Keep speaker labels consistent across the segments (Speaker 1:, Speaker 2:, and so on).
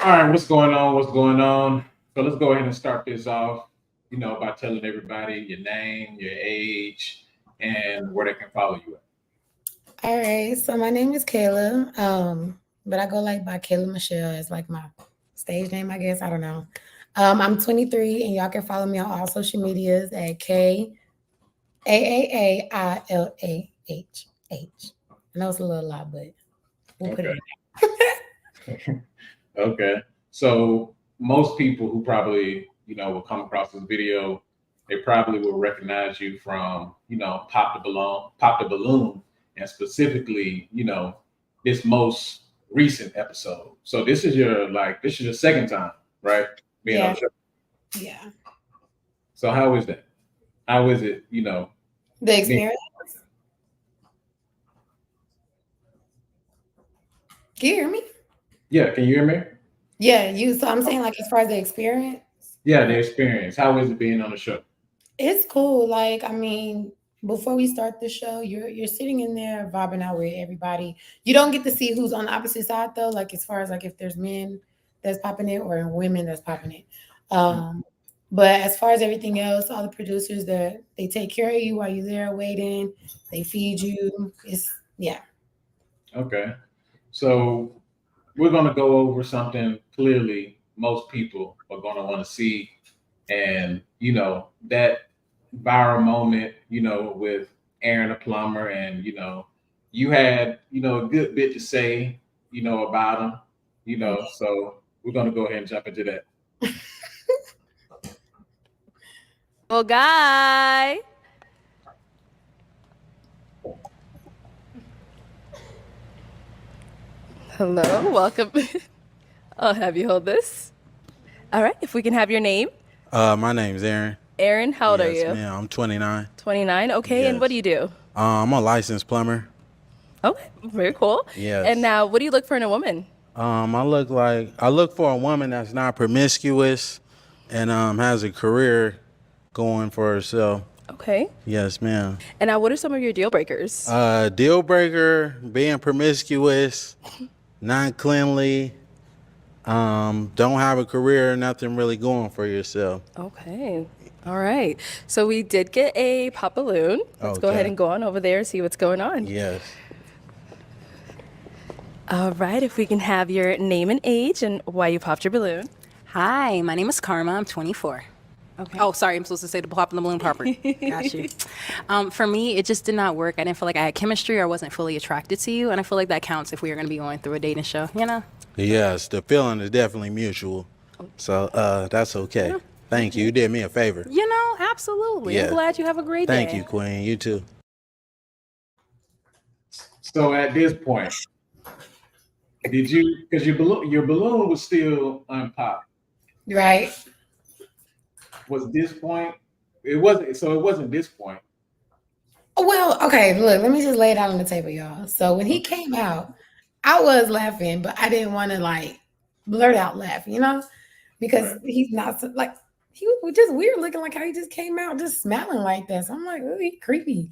Speaker 1: All right, what's going on? What's going on? So let's go ahead and start this off, by telling everybody your name, your age, and where they can follow you at.
Speaker 2: All right, so my name is Kayla, but I go like by Kayla Michelle as like my stage name, I guess. I don't know. I'm 23, and y'all can follow me on all social medias at KAAAILAHH. I know it's a little lot, but we'll put
Speaker 1: Okay.
Speaker 2: it
Speaker 1: Okay. So most people who probably, will come across this video, they probably will recognize you from, Pop the Balloon, and specifically, this most recent episode. So this is your second time, right? Being on
Speaker 2: Yeah,
Speaker 1: the show.
Speaker 2: yeah.
Speaker 1: So how is that? How is it,
Speaker 2: The
Speaker 1: being,
Speaker 2: experience. Can you hear me?
Speaker 1: yeah, can you hear me?
Speaker 2: Yeah, you. So I'm saying like as far as the experience.
Speaker 1: Yeah, the experience. How is it being on the show?
Speaker 2: It's cool. Like, I mean, before we start the show, you're sitting in there vibing out with everybody. You don't get to see who's on the opposite side though, like as far as like if there's men that's popping it or women that's popping it. Um, but as far as everything else, all the producers that they take care of you while you're there waiting, they feed you. It's yeah.
Speaker 1: Okay. So we're going to go over something clearly most people are going to want to see. And, that viral moment, with Aaron the plumber, and, you had, a good bit to say, about him, so we're going to go ahead and jump into that.
Speaker 3: Well, guy. Hello, welcome. I'll have you hold this. All right, if we can have your name.
Speaker 4: My name's Aaron.
Speaker 3: Aaron, how old are
Speaker 4: Yes,
Speaker 3: you?
Speaker 4: ma'am. I'm 29.
Speaker 3: 29, okay, and what do you do?
Speaker 4: I'm a licensed plumber.
Speaker 3: Okay, very cool.
Speaker 4: Yes.
Speaker 3: And now, what do you look for in a woman?
Speaker 4: I look for a woman that's not promiscuous and has a career going for herself.
Speaker 3: Okay.
Speaker 4: Yes, ma'am.
Speaker 3: And now, what are some of your deal breakers?
Speaker 4: Deal breaker, being promiscuous, not cleanly, don't have a career, nothing really going for yourself.
Speaker 3: Okay. All right. So we did get a pop balloon. Let's go
Speaker 4: Okay.
Speaker 3: ahead and go on over there and see what's going on.
Speaker 4: Yes.
Speaker 3: All right, if we can have your name and age and why you popped your balloon.
Speaker 5: Hi, my name is Karma. I'm 24.
Speaker 3: Okay.
Speaker 5: Oh, sorry, I'm supposed to say the pop in the balloon proper. Got you. For me, it just did not work. I didn't feel like I had chemistry or I wasn't fully attracted to you. And I feel like that counts if we are going to be going through a dating show, you know?
Speaker 4: Yes, the feeling is definitely mutual. So that's okay.
Speaker 5: Yeah.
Speaker 4: Thank you. You did me a favor.
Speaker 5: You know, absolutely.
Speaker 4: Yeah.
Speaker 5: I'm glad you have a great day.
Speaker 4: Thank you, Queen. You too.
Speaker 1: So at this point, did you, because your balloon was still unpopped.
Speaker 2: Right.
Speaker 1: Was this point? It wasn't this point.
Speaker 2: Well, okay, look, let me just lay it out on the table, y'all. So when he came out, I was laughing, but I didn't want to like blurt out laughing, because
Speaker 1: Right.
Speaker 2: he's not like he was just weird looking, like how he just came out just smiling like that. So I'm like, ooh, he creepy.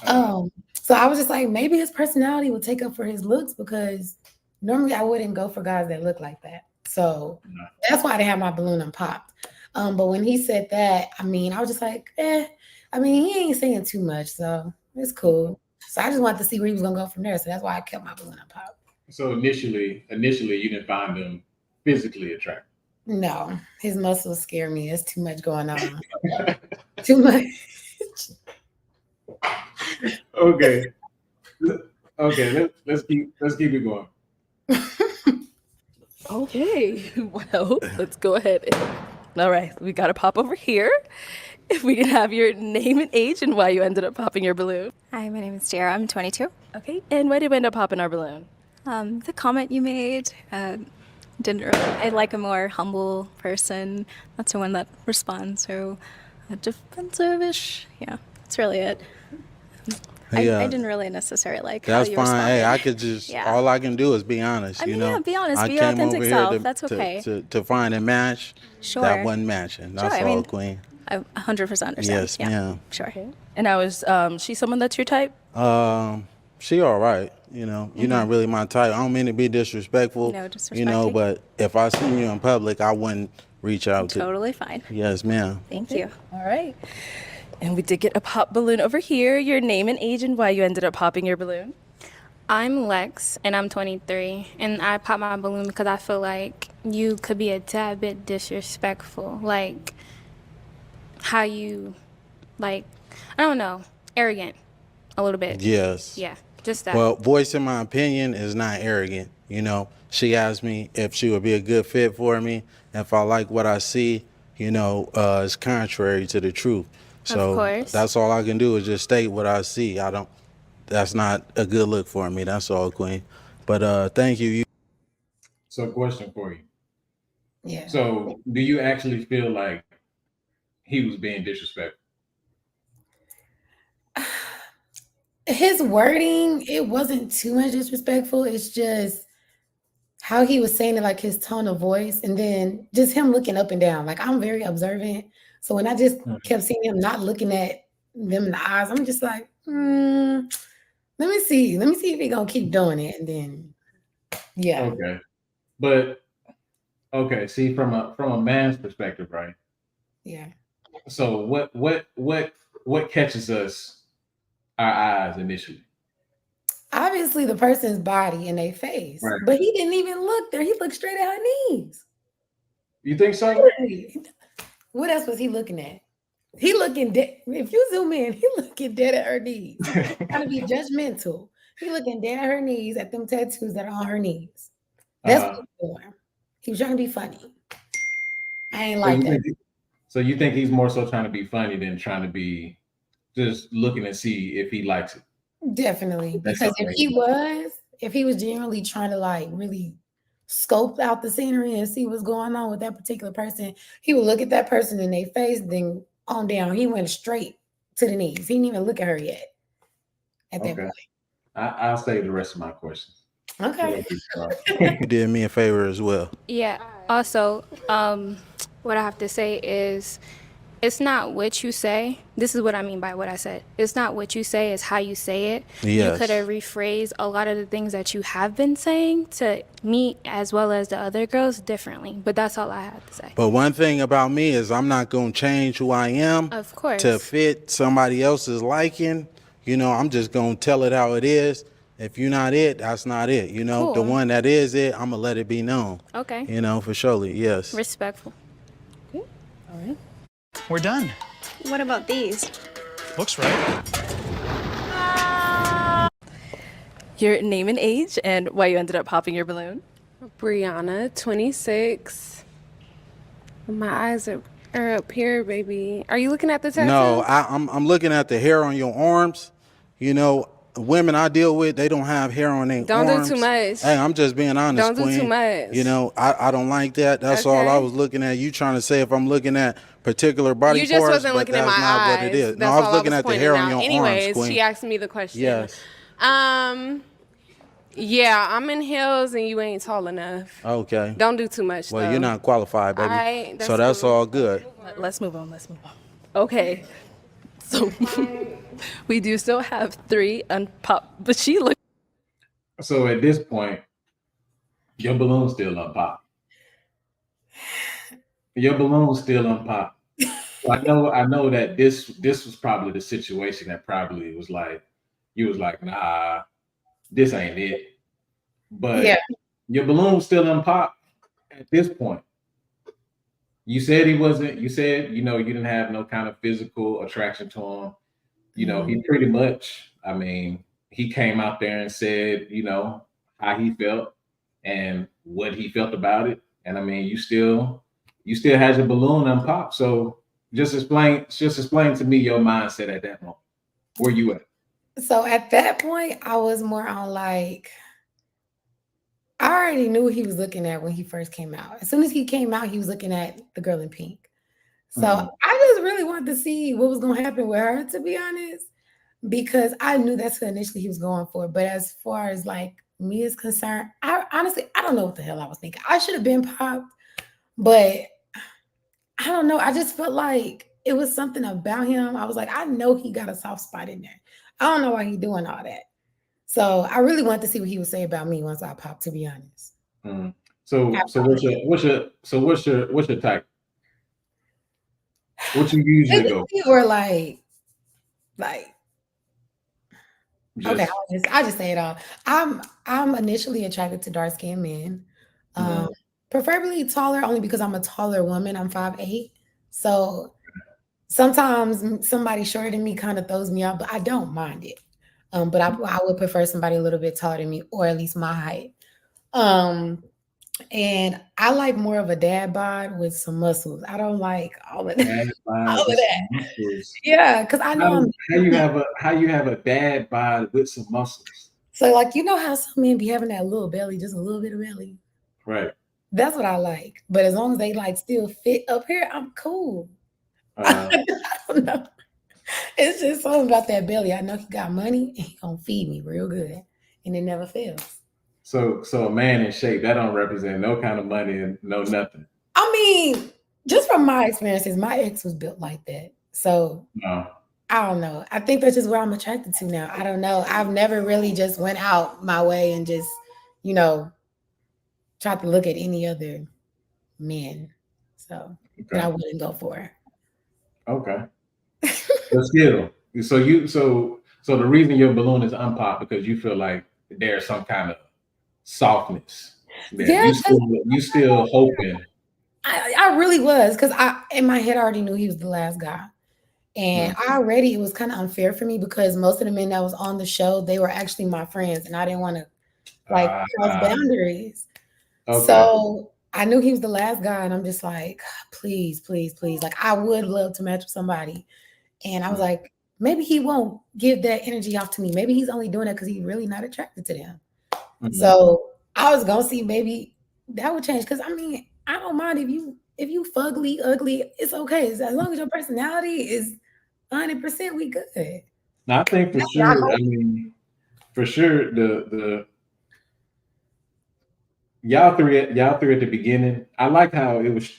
Speaker 2: So I was just like, maybe his personality would take up for his looks because normally I wouldn't go for guys that look like that. So
Speaker 1: No.
Speaker 2: that's why I didn't have my balloon unpopped. But when he said that, I mean, I was just like, I mean, he ain't saying too much, so it's cool. So I just wanted to see where he was gonna go from there. So that's why I kept my balloon unpopped.
Speaker 1: So initially, you didn't find him physically attractive.
Speaker 2: No, his muscles scare me. There's too much going on. Too much.
Speaker 1: Okay. Okay. Let's keep it going.
Speaker 3: Okay, well, let's go ahead. All right, we got to pop over here. If we can have your name and age and why you ended up popping your balloon.
Speaker 6: Hi, my name is Jara. I'm 22.
Speaker 3: Okay, and why did we end up popping our balloon?
Speaker 6: The comment you made didn't really. I like a more humble person, not someone that responds so defensive-ish. Yeah, that's really it. I didn't really necessarily like how
Speaker 4: That's
Speaker 6: you
Speaker 4: fine.
Speaker 6: responded.
Speaker 4: Hey, I could just,
Speaker 6: Yeah.
Speaker 4: all I can do is be honest,
Speaker 6: I mean,
Speaker 4: you know?
Speaker 6: yeah, be honest,
Speaker 4: I
Speaker 6: be your
Speaker 4: came
Speaker 6: authentic
Speaker 4: over here
Speaker 6: self.
Speaker 4: to,
Speaker 6: That's okay.
Speaker 4: to find a match
Speaker 6: Sure.
Speaker 4: that wasn't matching. That's
Speaker 6: Sure, I
Speaker 4: all,
Speaker 6: mean,
Speaker 4: Queen.
Speaker 6: I 100% understand.
Speaker 4: Yes,
Speaker 6: yeah.
Speaker 4: ma'am.
Speaker 6: Sure.
Speaker 3: Okay. And I was, she someone that's your type?
Speaker 4: She all right. You know, you're not really my type. I don't mean to be disrespectful.
Speaker 6: No
Speaker 4: You know,
Speaker 6: disrespecting.
Speaker 4: but if I see you in public, I wouldn't reach out to.
Speaker 6: Totally fine.
Speaker 4: Yes, ma'am.
Speaker 6: Thank you.
Speaker 3: All right. And we did get a pop balloon over here. Your name and age and why you ended up popping your balloon.
Speaker 7: I'm Lex, and I'm 23, and I popped my balloon because I feel like you could be a tad bit disrespectful, like how you, like, I don't know, arrogant, a little bit.
Speaker 4: Yes.
Speaker 7: Yeah, just that.
Speaker 4: Well, voicing my opinion is not arrogant. You know, she asked me if she would be a good fit for me. If I like what I see, you know, it's contrary to the truth. So
Speaker 7: course.
Speaker 4: that's all I can do is just state what I see. That's not a good look for me. That's all, Queen. But thank you.
Speaker 1: So, question for you.
Speaker 2: Yeah.
Speaker 1: So, do you actually feel like he was being disrespectful?
Speaker 2: His wording, it wasn't too much disrespectful. It's just how he was saying it, like his tone of voice, and then just him looking up and down. Like, I'm very observant. So when I just kept seeing him not looking at them in the eyes, I'm just like, let me see if he gonna keep doing it. And then yeah.
Speaker 1: Okay. But okay, see, from a man's perspective, right?
Speaker 2: Yeah.
Speaker 1: So what catches us our eyes initially?
Speaker 2: Obviously the person's body and their face.
Speaker 1: Right.
Speaker 2: But he didn't even look there. He looked straight at her knees.
Speaker 1: You think so?
Speaker 2: What else was he looking at? He looking dead. If you zoom in, he looking dead at her knees. Trying to be judgmental. He looking dead at her knees at them tattoos that are on her knees. That's what he was doing. He was trying to be funny. I ain't like that.
Speaker 1: So you think he's more so trying to be funny than trying to be just looking and see if he likes it?
Speaker 2: Definitely.
Speaker 1: That's
Speaker 2: Because
Speaker 1: okay.
Speaker 2: if he was genuinely trying to like really scope out the scenery and see what's going on with that particular person, he would look at that person in their face, then on down. He went straight to the knees. He didn't even look at her yet at that
Speaker 1: Okay.
Speaker 2: point.
Speaker 1: I'll save the rest of my questions.
Speaker 2: Okay.
Speaker 4: You did me a favor as well.
Speaker 7: Yeah. Also, what I have to say is it's not what you say. This is what I mean by what I said. It's not what you say, it's how you say it.
Speaker 4: Yes.
Speaker 7: You could have rephrased a lot of the things that you have been saying to me as well as the other girls differently. But that's all I have to say.
Speaker 4: But one thing about me is I'm not going to change who I am
Speaker 7: Of course.
Speaker 4: to fit somebody else's liking. You know, I'm just going to tell it how it is. If you're not it, that's not it. You know, the
Speaker 7: Cool.
Speaker 4: one that is it, I'm going to let it be known.
Speaker 7: Okay.
Speaker 4: You know, for surely, yes.
Speaker 7: Respectful.
Speaker 3: All right.
Speaker 8: We're done.
Speaker 6: What about these?
Speaker 8: Looks right.
Speaker 3: Your name and age and why you ended up popping your balloon.
Speaker 9: Brianna, 26. My eyes are up here, baby. Are you looking at the tattoo?
Speaker 4: No, I'm looking at the hair on your arms. You know, women I deal with, they don't have hair on their
Speaker 9: Don't
Speaker 4: arms.
Speaker 9: do too much.
Speaker 4: Hey, I'm just being honest,
Speaker 9: Don't do
Speaker 4: Queen.
Speaker 9: too much.
Speaker 4: You know, I don't like that. That's all I
Speaker 9: Okay.
Speaker 4: was looking at. You trying to say if I'm looking at particular body
Speaker 9: You just
Speaker 4: parts,
Speaker 9: wasn't
Speaker 4: but
Speaker 9: looking at
Speaker 4: that's
Speaker 9: my
Speaker 4: not
Speaker 9: eyes.
Speaker 4: what it is.
Speaker 9: That's
Speaker 4: No, I was
Speaker 9: all
Speaker 4: looking at the
Speaker 9: pointing
Speaker 4: hair on
Speaker 9: out.
Speaker 4: your
Speaker 9: Anyways,
Speaker 4: arms, Queen.
Speaker 9: she asked me the question.
Speaker 4: Yes.
Speaker 9: Yeah, I'm in heels and you ain't tall enough.
Speaker 4: Okay.
Speaker 9: Don't do too much.
Speaker 4: Well,
Speaker 9: though.
Speaker 4: you're not qualified, baby.
Speaker 9: Alright,
Speaker 4: so
Speaker 9: that's
Speaker 4: that's
Speaker 9: cool.
Speaker 4: all good.
Speaker 3: Let's move on. Okay. So we do still have 3 unpopped, but she looked.
Speaker 1: So at this point, your balloon's still unpopped. Your balloon's still unpopped. So I know that this was probably the situation that probably was like, you was like, nah, this ain't it. But
Speaker 2: Yeah.
Speaker 1: your balloon's still unpopped at this point. You said he wasn't, you said, you know, you didn't have no kind of physical attraction to him. You know, he pretty much, I mean, he came out there and said, you know, how he felt and what he felt about it. And I mean, you still had your balloon unpopped. So just explain to me your mindset at that moment. Where you at?
Speaker 2: So at that point, I was more on like, I already knew what he was looking at when he first came out. As soon as he came out, he was looking at the girl in pink. So I just really wanted to see what was going to happen with her, to be honest, because I knew that's who initially he was going for. But as far as like me is concerned, I honestly don't know what the hell I was thinking. I should have been popped, but I don't know. I just felt like it was something about him. I was like, I know he got a soft spot in there. I don't know why he's doing all that. So I really wanted to see what he would say about me once I popped, to be honest.
Speaker 1: Mm. So what's your type? What you usually go?
Speaker 2: Or like okay,
Speaker 1: Just
Speaker 2: I'll just say it all. I'm initially attracted to dark skinned men. Preferably taller, only because I'm a taller woman. I'm 5'8". So sometimes somebody shorter than me kind of throws me off, but I don't mind it. But I would prefer somebody a little bit taller than me, or at least my height. And I like more of a dad bod with some muscles. I don't like all of that. All of that.
Speaker 1: muscles.
Speaker 2: Yeah, because I know I'm
Speaker 1: How you have a dad bod with some muscles?
Speaker 2: so like you know how some men be having that little belly, just a little bit of belly.
Speaker 1: Right.
Speaker 2: That's what I like. But as long as they like still fit up here, I'm cool. I don't know. It's just something about that belly. I know he got money and he gonna feed me real good, and it never fails.
Speaker 1: So a man in shape that don't represent no kind of money and no nothing.
Speaker 2: I mean, just from my experiences, my ex was built like that. So
Speaker 1: No.
Speaker 2: I don't know. I think that's just what I'm attracted to now. I don't know. I've never really just went out my way and just, tried to look at any other men. So that I wouldn't go for.
Speaker 1: Okay. But still, so the reason your balloon is unpopped because you feel like there's some kind of softness there.
Speaker 2: Yeah,
Speaker 1: you still hoping.
Speaker 2: I really was, because I in my head I already knew he was the last guy. And it was kind of unfair for me because most of the men that was on the show, they were actually my friends, and I didn't want to cross boundaries.
Speaker 1: Okay.
Speaker 2: So I knew he was the last guy, and I'm just like, please, please, please. Like, I would love to match with somebody. And I was like, maybe he won't give that energy off to me. Maybe he's only doing it because he's really not attracted to them. So I was gonna see maybe that would change. Because I mean, I don't mind if you fugly, ugly, it's okay. As long as your personality is 100%, we good.
Speaker 1: Now I think for sure. I mean, for sure, the y'all three at the beginning. I like how it was.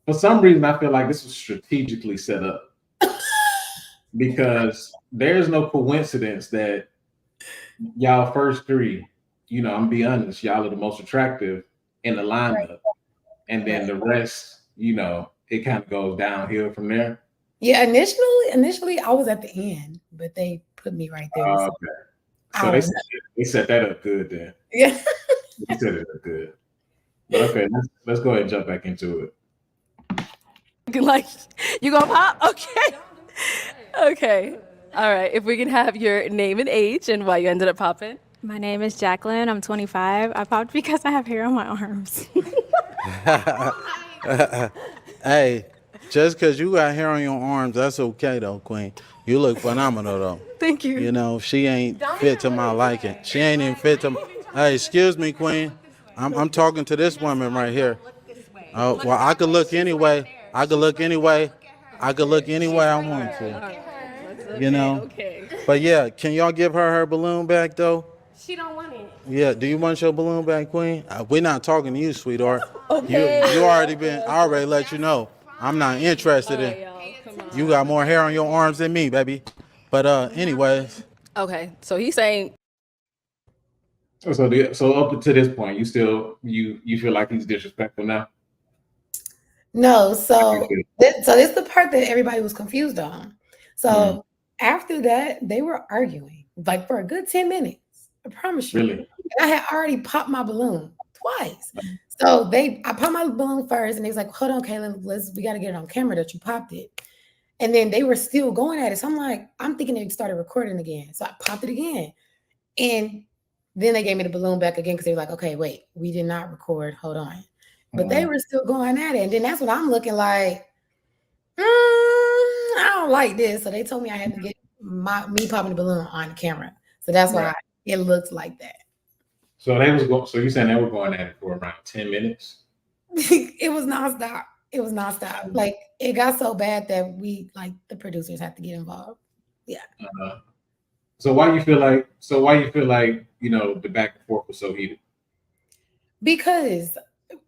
Speaker 1: For some reason, I feel like this was strategically set up because there's no coincidence that y'all first three. I'm gonna be honest. Y'all are the most attractive in the lineup, and then the rest, it kind of goes downhill from there.
Speaker 2: Yeah, initially I was at the end, but they put me right there.
Speaker 1: So they set that up good then.
Speaker 2: Yeah.
Speaker 1: They set it up good. But okay, let's go ahead and jump back into it.
Speaker 3: Like, you gonna pop? Okay. Okay. All right. If we can have your name and age and why you ended up popping.
Speaker 6: My name is Jacqueline. I'm 25. I popped because I have hair on my arms.
Speaker 4: Hey, just because you got hair on your arms, that's okay though, Queen. You look phenomenal though.
Speaker 3: Thank you.
Speaker 4: She ain't fit to my liking. She ain't even fit to. Hey, excuse me, Queen. I'm talking to this woman right here. Oh, well, I could look anyway. I could look any way I want to.
Speaker 3: Okay.
Speaker 4: But yeah, can y'all give her balloon back though?
Speaker 9: She don't want it.
Speaker 4: Yeah, do you want your balloon back, Queen? We're not talking to you, sweetheart.
Speaker 3: Okay.
Speaker 4: You already been. I already let you know. I'm not interested in. You got more hair on your arms than me, baby. But anyways.
Speaker 3: Okay. So he's saying.
Speaker 1: So up to this point, you still you feel like he's disrespectful now?
Speaker 2: No, so this is the part that everybody was confused on. So after that, they were arguing like for a good 10 minutes. I promise you.
Speaker 1: Really?
Speaker 2: And I had already popped my balloon twice. So I popped my balloon first, and they was like, "Hold on, Kaylin, we got to get it on camera that you popped it." And then they were still going at it. So I'm thinking they started recording again. So I popped it again, and then they gave me the balloon back again because they were like, "Okay, wait, we did not record. Hold on." But they were still going at it. And then that's what I'm looking like, I don't like this. So they told me I had to get me popping the balloon on camera. So that's why it looked like that.
Speaker 1: So you're saying they were going at it for around 10 minutes?
Speaker 2: It was nonstop. Like, it got so bad that the producers had to get involved. Yeah.
Speaker 1: So why you feel like the back and forth was so heated?
Speaker 2: Because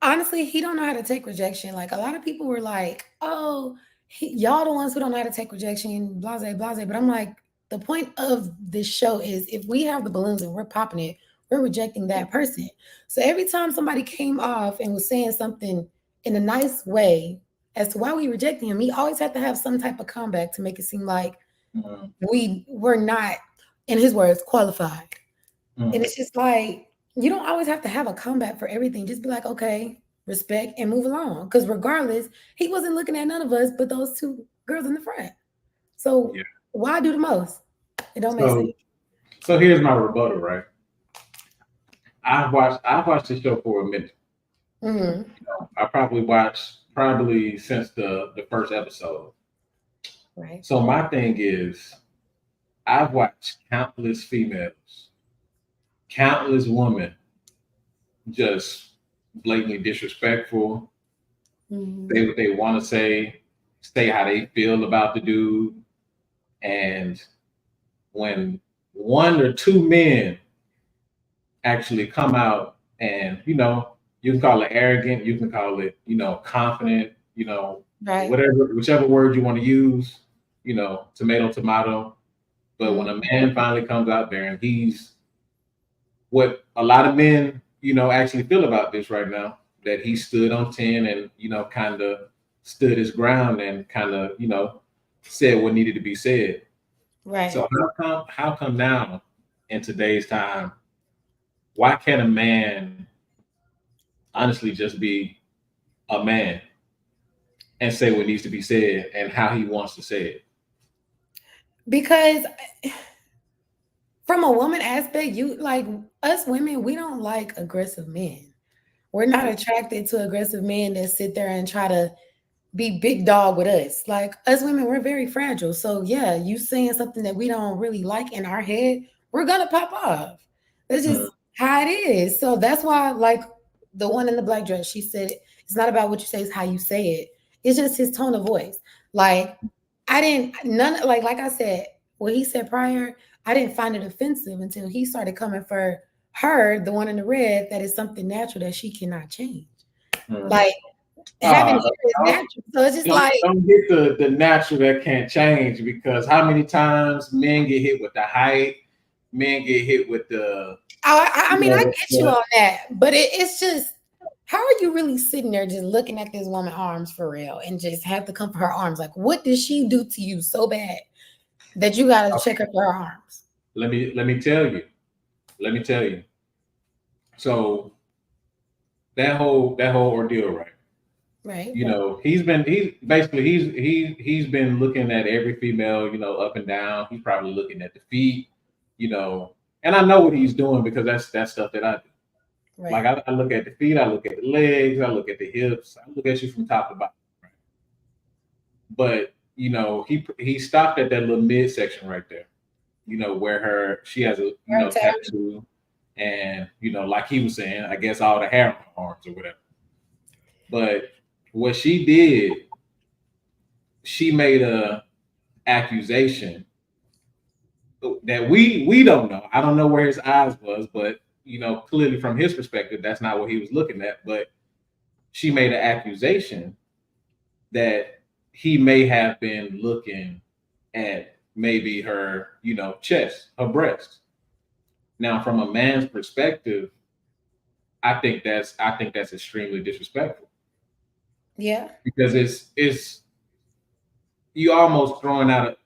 Speaker 2: honestly, he don't know how to take rejection. Like, a lot of people were like, "Oh, y'all the ones who don't know how to take rejection, blase, blase." But I'm like, the point of this show is if we have the balloons and we're popping it, we're rejecting that person. So every time somebody came off and was saying something in a nice way as to why we rejecting him, he always had to have some type of comeback to make it seem like we were not, in his words, qualified. And it's just like, you don't always have to have a comeback for everything. Just be like, okay, respect and move along. Because regardless, he wasn't looking at none of us but those two girls in the front. So why do the most? It don't make sense.
Speaker 1: So here's my rebuttal, right? I've watched the show for a minute.
Speaker 2: Mm-hmm.
Speaker 1: You know, I probably watched since the first episode.
Speaker 2: Right.
Speaker 1: So my thing is, I've watched countless females, countless women, just blatantly disrespectful. Say what they want to say how they feel about the dude, and when one or two men actually come out and, you know, you can call it arrogant, you can call it, you know, confident, you know, whichever word you want to use, you know, tomato. But when a man finally comes out there and he's what a lot of men, you know, actually feel about this right now, that he stood on 10 and, you know, kind of stood his ground and kind of, you know, said what needed to be said.
Speaker 2: Right.
Speaker 1: So how come now in today's time, why can't a man honestly just be a man and say what needs to be said and how he wants to say it?
Speaker 2: Because from a woman aspect, you like us women, we don't like aggressive men. We're not attracted to aggressive men that sit there and try to be big dog with us. Like us women, we're very fragile. So yeah, you saying something that we don't really like in our head, we're gonna pop off. That's just how it is. So that's why, like the one in the black dress, she said it's not about what you say, it's how you say it. It's just his tone of voice. Like like I said, what he said prior, I didn't find it offensive until he started coming for her, the one in the red, that is something natural that she cannot change. Like having hair is natural. So it's just
Speaker 1: don't get the natural that can't change, because how many times men get hit with the height, men get hit with the
Speaker 2: I mean, I get you on that, but it's just, how are you really sitting there just looking at this woman's arms for real and just have to come for her arms? Like, what did she do to you so bad that you got to check her for her arms?
Speaker 1: Let me tell you. So that whole ordeal, right?
Speaker 2: Right.
Speaker 1: You know, he's been looking at every female, you know, up and down. He's probably looking at the feet, you know, and I know what he's doing because that's stuff that I do. Right. Like I look at the feet, I look at the legs, I look at the hips, I look at you from top to bottom. Right? But you know, he stopped at that little midsection right there, you know, where she has a tattoo, and you know, like he was saying, I guess all the hair on her arms or whatever. But what she did, she made a accusation that we don't know. I don't know where his eyes was, but you know, clearly from his perspective, that's not what he was looking at. But she made an accusation that he may have been looking at maybe her, you know, chest, her breast. Now, from a man's perspective, I think that's extremely disrespectful.
Speaker 2: Yeah.
Speaker 1: Because it's you almost throwing out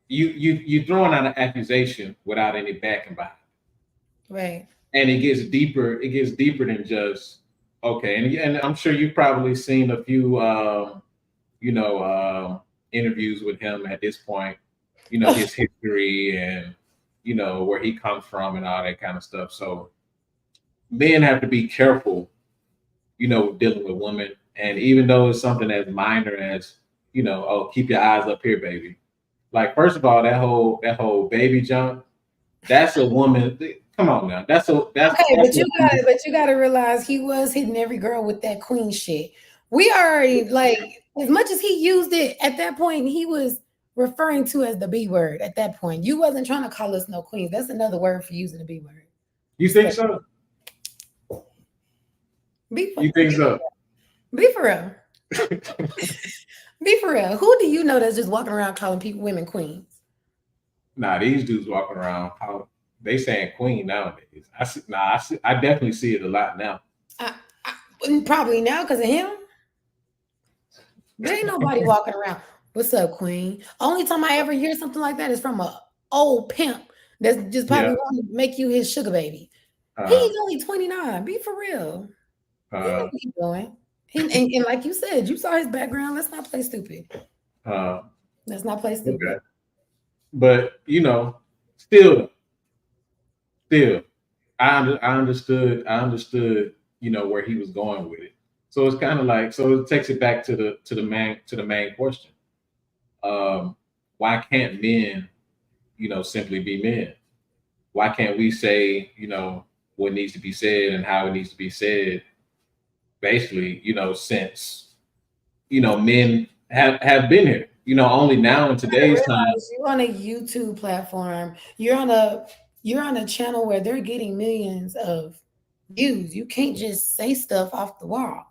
Speaker 1: you throwing out an accusation without any backing behind.
Speaker 2: Right.
Speaker 1: And it gets deeper than just okay. And I'm sure you've probably seen a few interviews with him at this point, you know, his history and you know where he comes from and all that kind of stuff. So men have to be careful, you know, dealing with women. And even though it's something as minor as, you know, oh, keep your eyes up here, baby. Like, first of all, that whole baby jump, that's a woman. Come on now. But
Speaker 2: you gotta realize he was hitting every girl with that queen shit. We already, like, as much as he used it at that point, he was referring to as the B word at that point. You wasn't trying to call us no queens. That's another word for using the B word.
Speaker 1: You think so? You think so?
Speaker 2: Be for real. Be for real. Who do you know that's just walking around calling women queens?
Speaker 1: Nah, these dudes walking around, how they saying queen nowadays. I definitely see it a lot now.
Speaker 2: Probably now because of him. There ain't nobody walking around. What's up, queen? Only time I ever hear something like that is from a old pimp that's just probably
Speaker 1: Yeah.
Speaker 2: want to make you his sugar baby.
Speaker 1: Uh,
Speaker 2: He's only 29. Be for real. He know
Speaker 1: uh,
Speaker 2: what he's doing. And like you said, you saw his background. Let's not play stupid.
Speaker 1: uh,
Speaker 2: Let's not play stupid.
Speaker 1: okay. But you know, still, I understood, you know, where he was going with it. So it's kind of like, so it takes it back to the main question. Why can't men, you know, simply be men? Why can't we say, you know, what needs to be said and how it needs to be said? Basically, you know, since, you know, men have been here, you know, only now in today's time.
Speaker 2: You're on a YouTube platform. You're on a channel where they're getting millions of views. You can't just say stuff off the wall.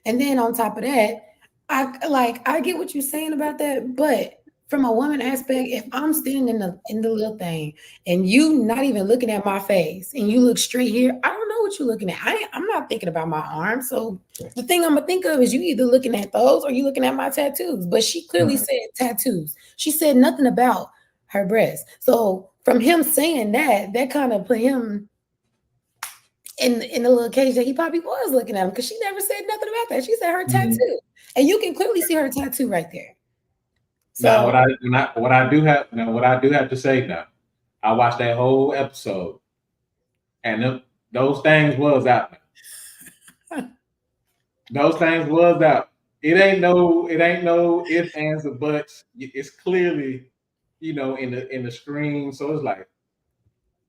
Speaker 2: And then on top of that, I get what you're saying about that, but from a woman aspect, if I'm standing in the little thing and you not even looking at my face and you look straight here, I don't know what you're looking at. I'm not thinking about my arm. So the thing I'm gonna think of is you either looking at those or you looking at my tattoos. But she clearly said tattoos. She said nothing about her breast. So from him saying that kind of put him in the little cage that he probably was looking at him, because she never said nothing about that. She said her tattoo, and you can clearly see her tattoo right there. So
Speaker 1: Now, what I do have to say now, I watched that whole episode, and those things was out. Those things was out. It ain't no ifs, ands, or buts. It's clearly, you know, in the screen. So it's like,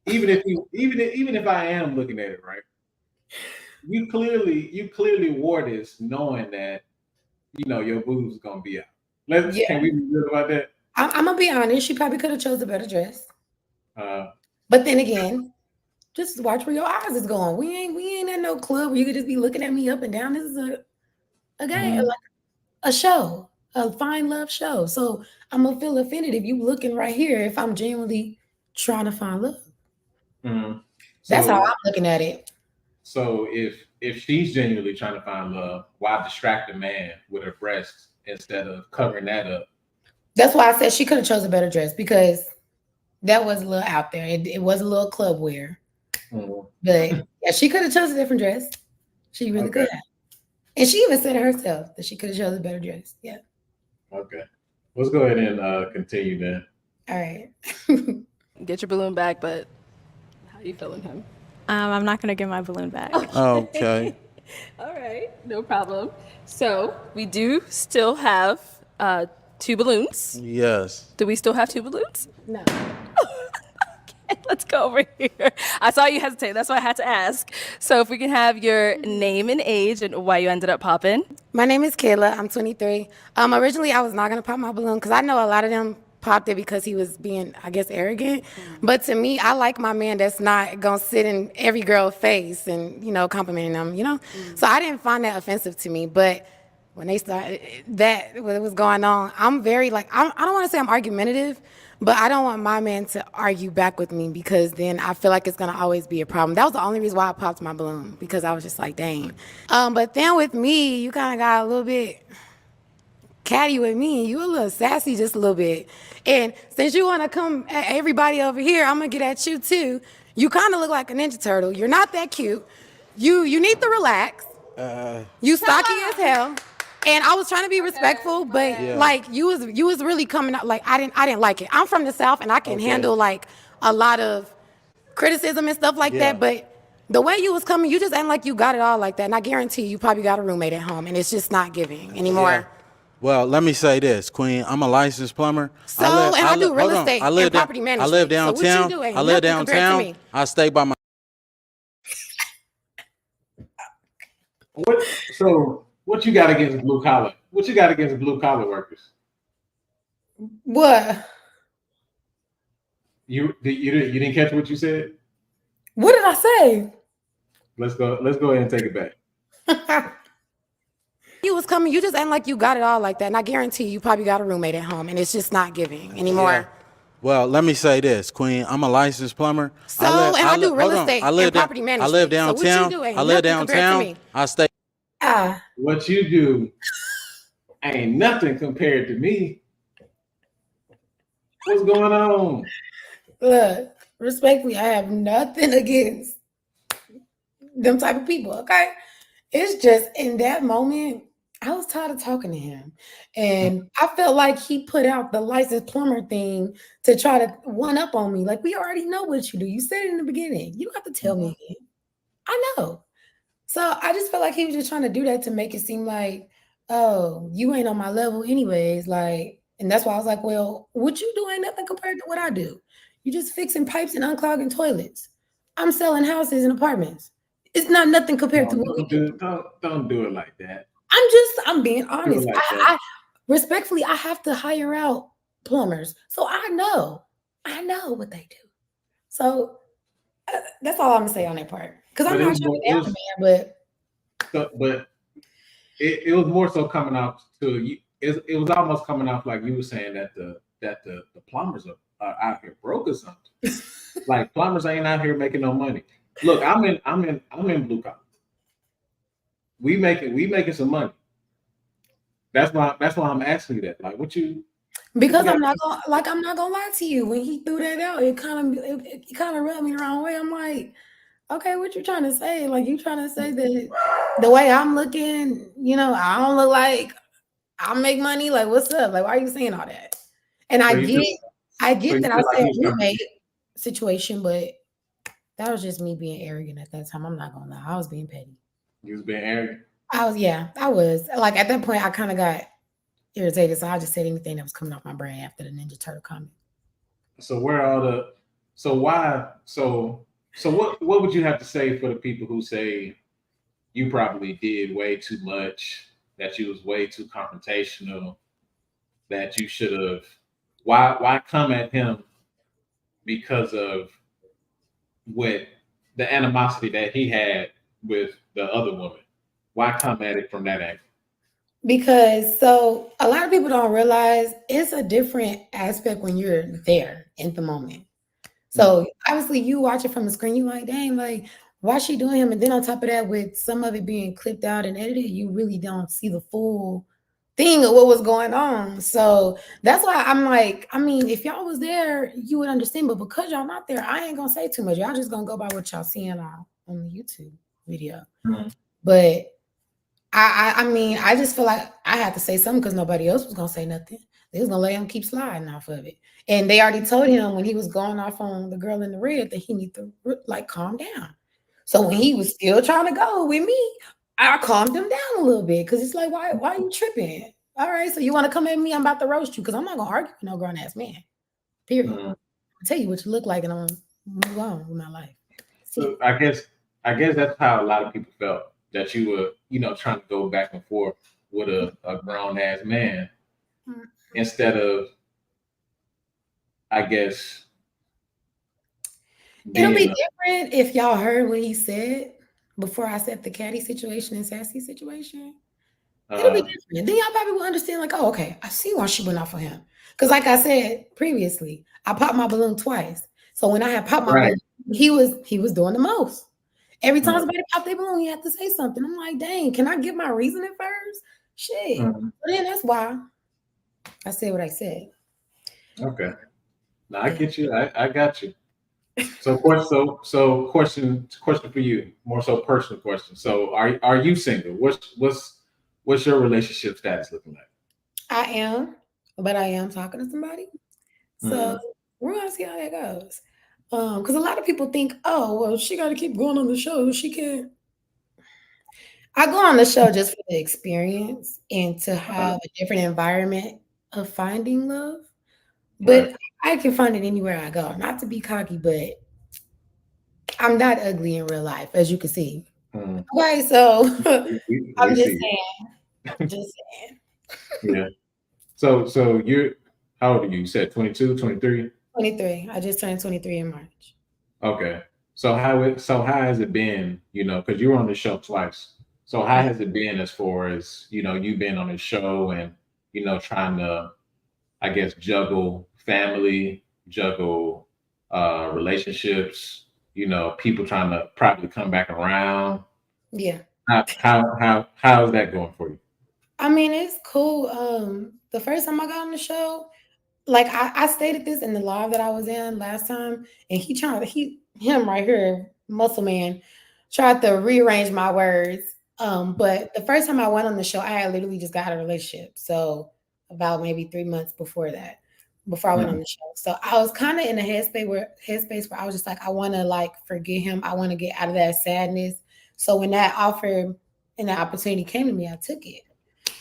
Speaker 1: even if I am looking at it right, you clearly wore this knowing that, you know, your boobs is gonna be out. Can we be real about that?
Speaker 2: I'm gonna be honest. She probably could have chose a better dress.
Speaker 1: Uh,
Speaker 2: But then again, just watch where your eyes is going. We ain't at no club where you could just be looking at me up and down. This is a game, like a show, a fine love show. So I'm gonna feel offended if you looking right here if I'm genuinely trying to find love. That's how I'm looking at it.
Speaker 1: So if she's genuinely trying to find love, why distract a man with her breasts instead of covering that up?
Speaker 2: That's why I said she could have chose a better dress, because that was a little out there. It was a little club wear. But yeah, she could have chose a different dress. She really could have. And she even said it herself that she could have chosen a better dress. Yeah.
Speaker 1: Okay. Let's go ahead and continue then.
Speaker 2: All right.
Speaker 3: Get your balloon back, but how you feeling him?
Speaker 6: I'm not gonna get my balloon back.
Speaker 4: Okay.
Speaker 3: All right, no problem. So we do still have 2 balloons.
Speaker 4: Yes.
Speaker 3: Do we still have 2 balloons?
Speaker 2: No.
Speaker 3: Okay, let's go over here. I saw you hesitate. That's why I had to ask. So if we can have your name and age and why you ended up popping.
Speaker 2: My name is Kayla. I'm 23. Originally, I was not going to pop my balloon because I know a lot of them popped it because he was being, I guess, arrogant. But to me, I like my man that's not going to sit in every girl's face and, you know, complimenting them, you know? So I didn't find that offensive to me. But when they started that, what was going on, I'm very, like, I don't want to say I'm argumentative, but I don't want my man to argue back with me, because then I feel like it's going to always be a problem. That was the only reason why I popped my balloon, because I was just like, dang. But then with me, you kind of got a little bit catty with me. You a little sassy just a little bit. And since you want to come at everybody over here, I'm going to get at you too. You kind of look like a Ninja Turtle. You're not that cute. You need to relax. You stocky as hell. And I was trying to be respectful, but like you was really coming out like I didn't like it. I'm from the South and I can handle like a lot of criticism and stuff like that, but the way you was coming, you just ain't like you got it all like that. And I guarantee you probably got a roommate at home and it's just not giving anymore.
Speaker 4: Yeah. Well, let me say this, Queen. I'm a licensed plumber.
Speaker 2: So, I do real estate and property management.
Speaker 4: I live
Speaker 2: So what you
Speaker 4: downtown.
Speaker 2: do ain't
Speaker 4: I live
Speaker 2: nothing compared to
Speaker 4: downtown.
Speaker 2: me.
Speaker 4: I stay by my.
Speaker 1: What you got against blue collar? What you got against blue collar workers?
Speaker 2: What?
Speaker 1: You didn't catch what you said?
Speaker 2: What did I say?
Speaker 1: Let's go ahead and take it back.
Speaker 2: You was coming, you just ain't like you got it all like that. And I guarantee you probably got a roommate at home and it's just not giving anymore.
Speaker 4: Well, let me say this, Queen. I'm a licensed plumber.
Speaker 2: So, and I do real
Speaker 4: hold on.
Speaker 2: estate
Speaker 4: I live
Speaker 2: and property
Speaker 4: I live
Speaker 2: management. So what
Speaker 4: downtown.
Speaker 2: you do ain't
Speaker 4: I live
Speaker 2: nothing compared to
Speaker 4: downtown.
Speaker 2: me.
Speaker 4: I stay.
Speaker 2: Ah,
Speaker 1: What you do ain't nothing compared to me. What's going on?
Speaker 2: look, respectfully, I have nothing against them type of people. Okay, it's just in that moment, I was tired of talking to him, and I felt like he put out the licensed plumber thing to try to one up on me. Like, we already know what you do. You said it in the beginning. You don't have to tell me again. I know. So I just felt like he was just trying to do that to make it seem like, oh, you ain't on my level anyways. Like, and that's why I was like, well, what you do ain't nothing compared to what I do. You just fixing pipes and unclogging toilets. I'm selling houses and apartments. It's not nothing compared to what we do.
Speaker 1: Don't do it like that.
Speaker 2: I'm being
Speaker 1: Do it
Speaker 2: honest.
Speaker 1: like that.
Speaker 2: I respectfully, I have to hire out plumbers. So I know what they do. So that's all I'm gonna say on that part. Because I'm
Speaker 1: But it
Speaker 2: not
Speaker 1: was
Speaker 2: trying
Speaker 1: more-
Speaker 2: to down the man,
Speaker 1: but it was more so coming off to you. It was almost coming off like you were saying that the plumbers are out here broke or something. Like plumbers ain't out here making no money. Look, I'm in blue collar. We making some money. That's why I'm asking you that. Like, what you?
Speaker 2: because
Speaker 1: Yeah.
Speaker 2: I'm not gonna lie to you. When he threw that out, it kind of rubbed me the wrong way. I'm like, okay, what you trying to say? Like, you trying to say that the way I'm looking, I don't look like I make money? Like, what's up? Like, why are you saying all that? And
Speaker 1: So
Speaker 2: I
Speaker 1: you
Speaker 2: get
Speaker 1: feel-
Speaker 2: I
Speaker 1: so
Speaker 2: get
Speaker 1: you
Speaker 2: that
Speaker 1: feel
Speaker 2: I
Speaker 1: like
Speaker 2: said
Speaker 1: he's trying-
Speaker 2: roommate situation, but that was just me being arrogant at that time. I'm not gonna lie. I was being petty.
Speaker 1: You was being arrogant.
Speaker 2: I was. Like, at that point, I kind of got irritated. So I just said anything that was coming off my brain after the Ninja Turtle comment.
Speaker 1: So where are the? So why? So what would you have to say for the people who say you probably did way too much, that you was way too confrontational, that you should have? Why come at him because of what the animosity that he had with the other woman? Why come at it from that angle?
Speaker 2: Because so a lot of people don't realize it's a different aspect when you're there in the moment. So obviously you watch it from the screen, you like, dang, like, why she doing him? And then on top of that, with some of it being clipped out and edited, you really don't see the full thing of what was going on. So that's why I'm like, I mean, if y'all was there, you would understand. But because y'all not there, I ain't gonna say too much. Y'all just gonna go by what y'all seeing on the YouTube video.
Speaker 1: Mhm.
Speaker 2: But I mean, I just feel like I had to say something because nobody else was gonna say nothing. They was gonna let him keep sliding off of it. And they already told him when he was going off on the girl in the red that he need to like calm down. So when he was still trying to go with me, I calmed him down a little bit because it's like, why are you tripping? All right, so you want to come at me? I'm about to roast you because I'm not gonna argue with no grown ass man. Period.
Speaker 1: Mhm.
Speaker 2: I'll tell you what you look like, and I'm gonna move on with my life.
Speaker 1: So I guess that's how a lot of people felt, that you were, trying to go back and forth with a grown ass man
Speaker 2: Mhm.
Speaker 1: instead of, I guess,
Speaker 2: It'll be
Speaker 1: being
Speaker 2: different if y'all heard what he said before I said the catty situation and sassy situation. It'll be different. Then y'all probably will understand, like, oh, okay, I see why she went off on him. Because, like I said previously, I popped my balloon twice. So when I had popped my
Speaker 1: Right.
Speaker 2: balloon, he was doing the most. Every time
Speaker 1: Mhm.
Speaker 2: somebody popped their balloon, he had to say something. I'm like, dang, can I give my reasoning first? Shit.
Speaker 1: Mhm.
Speaker 2: But then that's why I said what I said.
Speaker 1: Okay. No, I get you. I got you. So question for you, more so personal question. So are you single? What's your relationship status looking like?
Speaker 2: I am, but I am talking to somebody. So
Speaker 1: Mhm.
Speaker 2: we're gonna see how that goes. Because a lot of people think, oh, well, she got to keep going on the show. She can't. I go on the show just for the experience and to have a different environment of finding love. But
Speaker 1: Right.
Speaker 2: I can find it anywhere I go. Not to be cocky, but I'm not ugly in real life, as you can see.
Speaker 1: Mhm.
Speaker 2: Okay, so
Speaker 1: We
Speaker 2: I'm just
Speaker 1: see.
Speaker 2: saying. Just saying.
Speaker 1: Yeah. So you're, how old are you? You said 22, 23?
Speaker 2: 23. I just turned 23 in March.
Speaker 1: Okay. So how has it been, because you were on the show twice. So how has it been as far as, you being on the show and, trying to, I guess, juggle family, juggle relationships, people trying to probably come back around.
Speaker 2: Yeah.
Speaker 1: How is that going for you?
Speaker 2: I mean, it's cool. The first time I got on the show, like I stated this in the live that I was in last time, and him right here, muscle man, tried to rearrange my words. But the first time I went on the show, I had literally just got a relationship. So about maybe 3 months before that, before I went on the show. So I was kind of in a headspace where I was just like, I want to like forget him. I want to get out of that sadness. So when that offer and that opportunity came to me, I took it.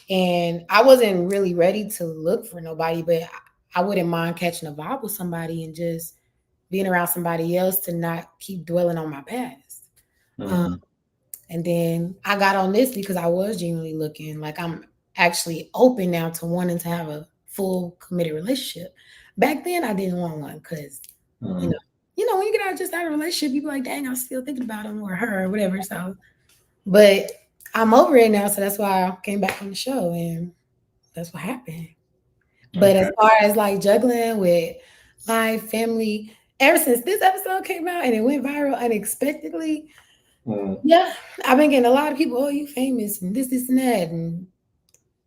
Speaker 2: And I wasn't really ready to look for nobody, but I wouldn't mind catching a vibe with somebody and just being around somebody else to not keep dwelling on my past. And then I got on this because I was genuinely looking. Like I'm actually open now to wanting to have a full committed relationship. Back then I didn't want one because when you get out of a relationship, you be like, dang, I'm still thinking about him or her or whatever. So, but I'm over it now, so that's why I came back on the show, and that's what happened. But as far as like juggling with my family, ever since this episode came out and it went viral unexpectedly, yeah, I've been getting a lot of people, oh, you famous and this, and that. And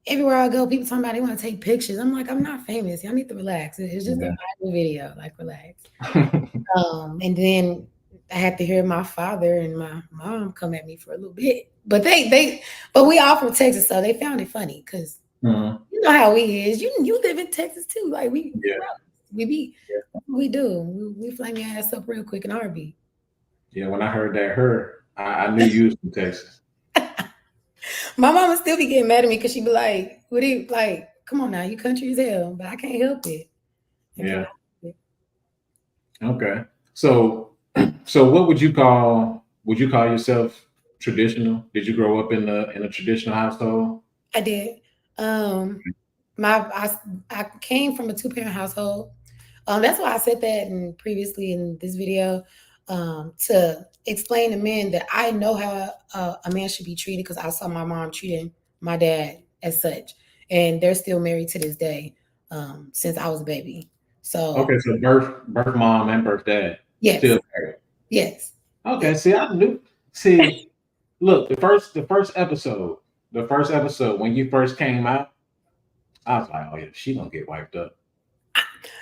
Speaker 2: everywhere I go, people talking about they want to take pictures. I'm like, I'm not famous. Y'all need to relax. It's just a viral video, like relax. And then I had to hear my father and my mom come at me for a little bit. But but we all from Texas, so they found it funny because you know how we is. You live in Texas too. Like we do. We flame your ass up real quick in RB.
Speaker 1: Yeah, when I heard that I knew you was from Texas.
Speaker 2: My mama still be getting mad at me because she be like, "What do you like? Come on now, you country as hell," but I can't help it.
Speaker 1: Okay. So what would you call yourself traditional? Did you grow up in a traditional household?
Speaker 2: I did. I came from a 2-parent household. That's why I said that previously in this video, to explain to men that I know how a man should be treated because I saw my mom treating my dad as such, and they're still married to this day, since I was a baby. So
Speaker 1: okay, so birth mom and birth dad.
Speaker 2: Yes.
Speaker 1: Still married.
Speaker 2: Yes.
Speaker 1: Okay. See, I knew. See, look, the first episode when you first came out, I was like, oh yeah, she gonna get wiped up.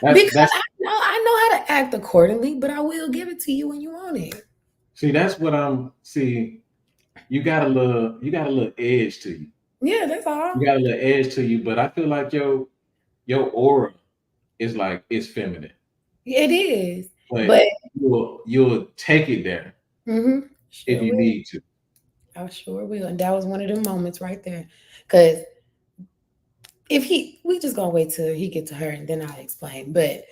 Speaker 2: Because I know how to act accordingly, but I will give it to you when you want it.
Speaker 1: See, that's what you got a little edge to you.
Speaker 2: Yeah, that's all.
Speaker 1: You got a little edge to you, but I feel like your aura is like it's feminine.
Speaker 2: It is.
Speaker 1: But you'll take it there if you need to.
Speaker 2: I sure will. And that was one of the moments right there. Because we just gonna wait till he get to her and then I'll explain. But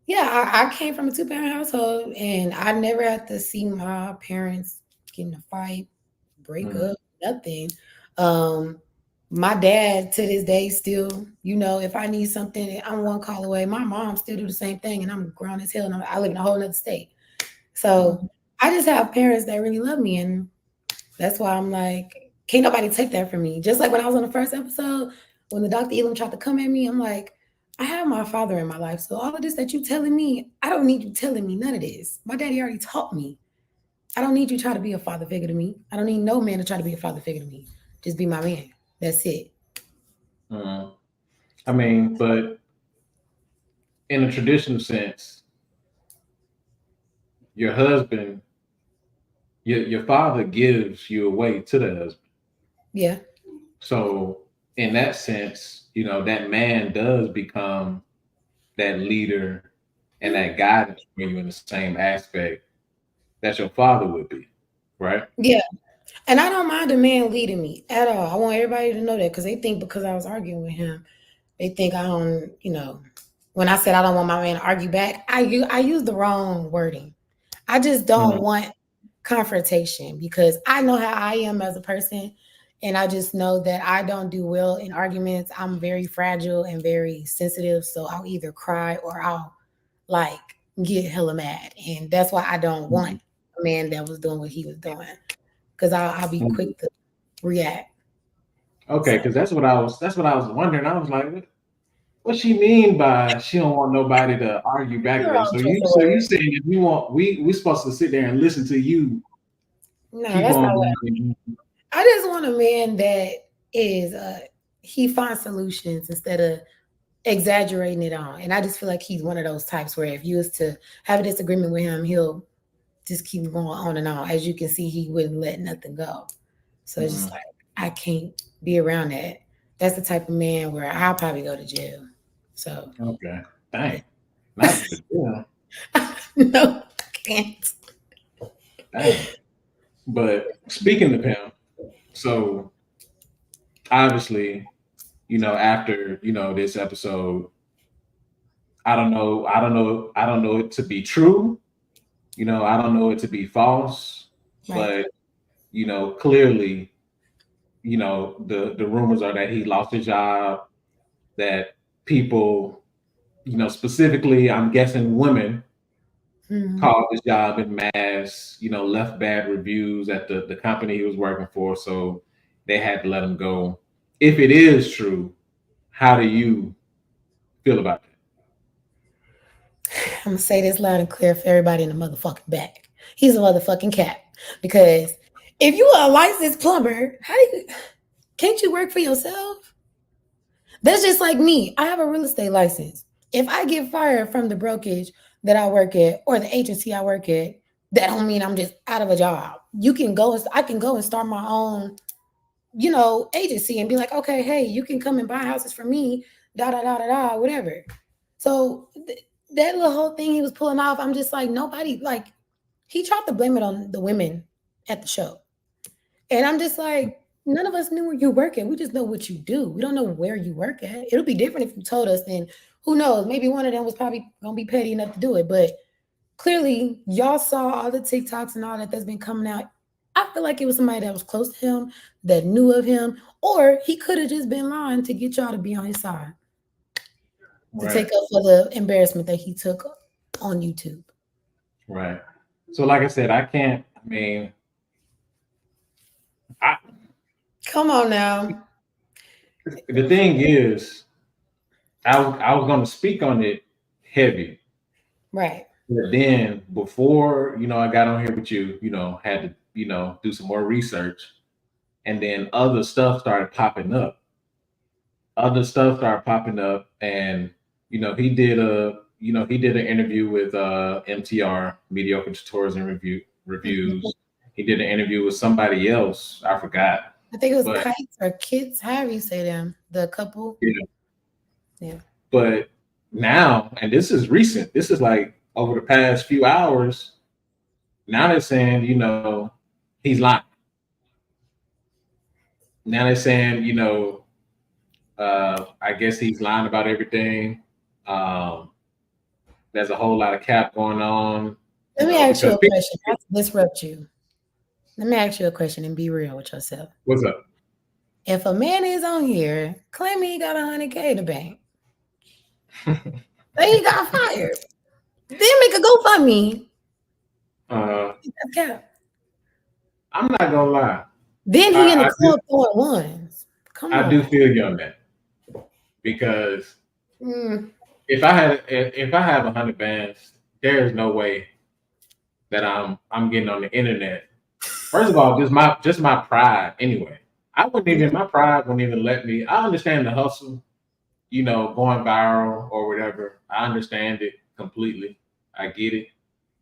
Speaker 2: yeah, I came from a 2-parent household and I never had to see my parents get in a fight, break up, nothing. My dad to this day still, if I need something, I'm one call away. My mom still do the same thing and I'm grown as hell and I live in a whole other state. So I just have parents that really love me, and that's why I'm like, can't nobody take that from me. Just like when I was on the first episode, when the Dr. Elam tried to come at me, I'm like, I have my father in my life. So all of this that you telling me, I don't need you telling me none of this. My daddy already taught me. I don't need you to try to be a father figure to me. I don't need no man to try to be a father figure to me. Just be my man. That's it.
Speaker 1: I mean, but in a traditional sense, your husband, your father gives you away to the husband.
Speaker 2: Yeah.
Speaker 1: So in that sense, that man does become that leader and that guidance for you in the same aspect that your father would be, right?
Speaker 2: Yeah. And I don't mind a man leading me at all. I want everybody to know that because they think because I was arguing with him, they think I don't, when I said I don't want my man to argue back, I use the wrong wording. I just don't want confrontation because I know how I am as a person. And I just know that I don't do well in arguments. I'm very fragile and very sensitive. So I'll either cry or I'll get hella mad. And that's why I don't want a man that was doing what he was doing. Because I'll be quick to react.
Speaker 1: Okay, because that's what I was wondering. I was like, what she mean by she don't want nobody to argue back with
Speaker 2: You're
Speaker 1: her?
Speaker 2: all
Speaker 1: So
Speaker 2: choice
Speaker 1: you
Speaker 2: of
Speaker 1: so you
Speaker 2: words.
Speaker 1: saying if you want we supposed to sit there and listen to you
Speaker 2: No,
Speaker 1: keep
Speaker 2: that's
Speaker 1: on
Speaker 2: not what
Speaker 1: going.
Speaker 2: I just want a man that is he finds solutions instead of exaggerating it on. And I just feel like he's one of those types where if you was to have a disagreement with him, he'll just keep going on and on. As you can see, he wouldn't let nothing go. So it's just like I can't be around that. That's the type of man where I'll probably go to jail. So
Speaker 1: Okay. Dang. Not the yeah.
Speaker 2: no, I can't.
Speaker 1: Dang. But speaking of him, so obviously, after, this episode, I don't know it to be true. I don't know it to be false,
Speaker 2: Right.
Speaker 1: but clearly, the rumors are that he lost his job, that people, specifically, I'm guessing women
Speaker 2: Mhm.
Speaker 1: called his job in mass, left bad reviews at the company he was working for, so they had to let him go. If it is true, how do you feel about that?
Speaker 2: I'm gonna say this loud and clear for everybody in the motherfucking back. He's a motherfucking cat. Because if you are a licensed plumber, can't you work for yourself? That's just like me. I have a real estate license. If I get fired from the brokerage that I work at or the agency I work at, that don't mean I'm just out of a job. I can go and start my own, agency and be like, okay, hey, you can come and buy houses for me, da da da da da, whatever. So that little whole thing he was pulling off, I'm just like, nobody like he tried to blame it on the women at the show. And I'm just like, none of us knew where you work at. We just know what you do. We don't know where you work at. It'll be different if you told us, then who knows? Maybe one of them was probably gonna be petty enough to do it. But clearly, y'all saw all the TikToks and all that's been coming out. I feel like it was somebody that was close to him, that knew of him, or he could have just been lying to get y'all to be on his side, to take up for the embarrassment that he took on YouTube.
Speaker 1: Right. So like I said,
Speaker 2: Come on now.
Speaker 1: the thing is, I was going to speak on it heavy,
Speaker 2: Right.
Speaker 1: but then before I got on here with you, had to do some more research, and then other stuff started popping up. And he did an interview with MTR, Mediocre Tourism Reviews. He did an interview with somebody else. I forgot.
Speaker 2: I think it was
Speaker 1: But-
Speaker 2: Kites or Kids, however you say them, the couple. Yeah.
Speaker 1: But now, and this is recent, this is like over the past few hours, now they're saying, he's lying. Now they're saying, I guess he's lying about everything. There's a whole lot of cap going on.
Speaker 2: Let me ask you a
Speaker 1: because
Speaker 2: question. Not to disrupt you. Let me ask you a question and be real with yourself.
Speaker 1: What's up?
Speaker 2: If a man is on here claiming he got $100K in the bank, then he got fired, then make a GoFundMe. That's cap.
Speaker 1: I'm not gonna lie.
Speaker 2: Then he in the
Speaker 1: I
Speaker 2: club throwing ones. Come on.
Speaker 1: I do feel you on that, because if I have 100 bands, there is no way that I'm getting on the internet. First of all, just my pride anyway. My pride wouldn't even let me. I understand the hustle, going viral or whatever. I understand it completely. I get it.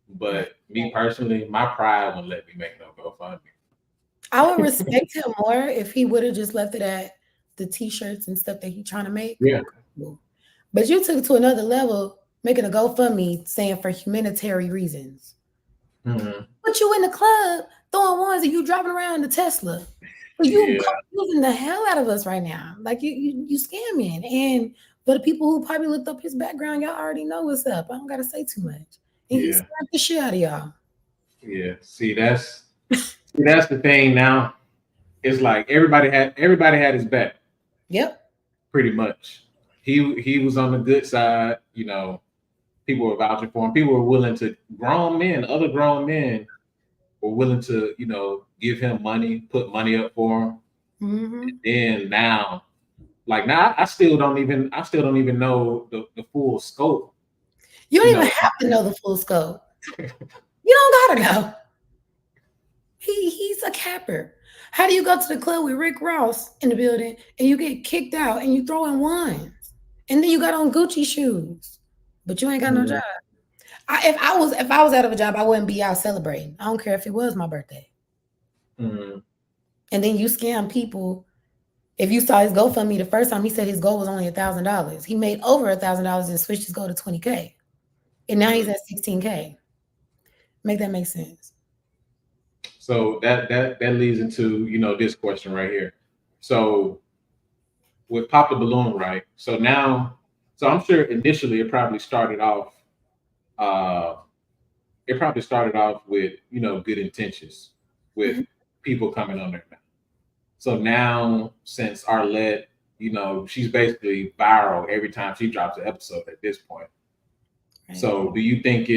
Speaker 1: But me personally, my pride wouldn't let me make no GoFundMe.
Speaker 2: I would respect him more if he would have just left it at the t-shirts and stuff that he's trying to make.
Speaker 1: Yeah.
Speaker 2: But you took it to another level, making a GoFundMe saying for humanitarian reasons.
Speaker 1: Mm-hmm.
Speaker 2: But you in the club throwing ones and you driving around the Tesla. You confusing the hell out of us right now. Like you scamming. And for the people who probably looked up his background, y'all already know what's up. I don't gotta say too much. And he scammed the shit out of y'all.
Speaker 1: Yeah. See, that's the thing now. It's like everybody had his back.
Speaker 2: Yep.
Speaker 1: Pretty much. He was on the good side, people were vouching for him. People were willing to, other grown men were willing to, give him money, put money up for him.
Speaker 2: Mm-hmm.
Speaker 1: And then now Like now, I still don't even know the full scope.
Speaker 2: You don't
Speaker 1: You
Speaker 2: even
Speaker 1: know.
Speaker 2: have to know the full scope. You don't gotta know. He's a capper. How do you go to the club with Rick Ross in the building and you get kicked out and you throw in ones? And then you got on Gucci shoes, but you ain't got no job. If I was out of a job, I wouldn't be out celebrating. I don't care if it was my birthday.
Speaker 1: Mhm.
Speaker 2: And then you scam people. If you saw his GoFundMe the first time, he said his goal was only $1,000. He made over $1,000 and switched his goal to 20K. And now he's at 16K. Make that make sense?
Speaker 1: So that leads into, you know, this question right here. So with Pop the Balloon, right? So now, so I'm sure initially it probably started off with, you know, good intentions with people coming on there. So now, since Arlette, you know, she's basically viral every time she drops an episode at this point.
Speaker 2: Right.
Speaker 1: So do you think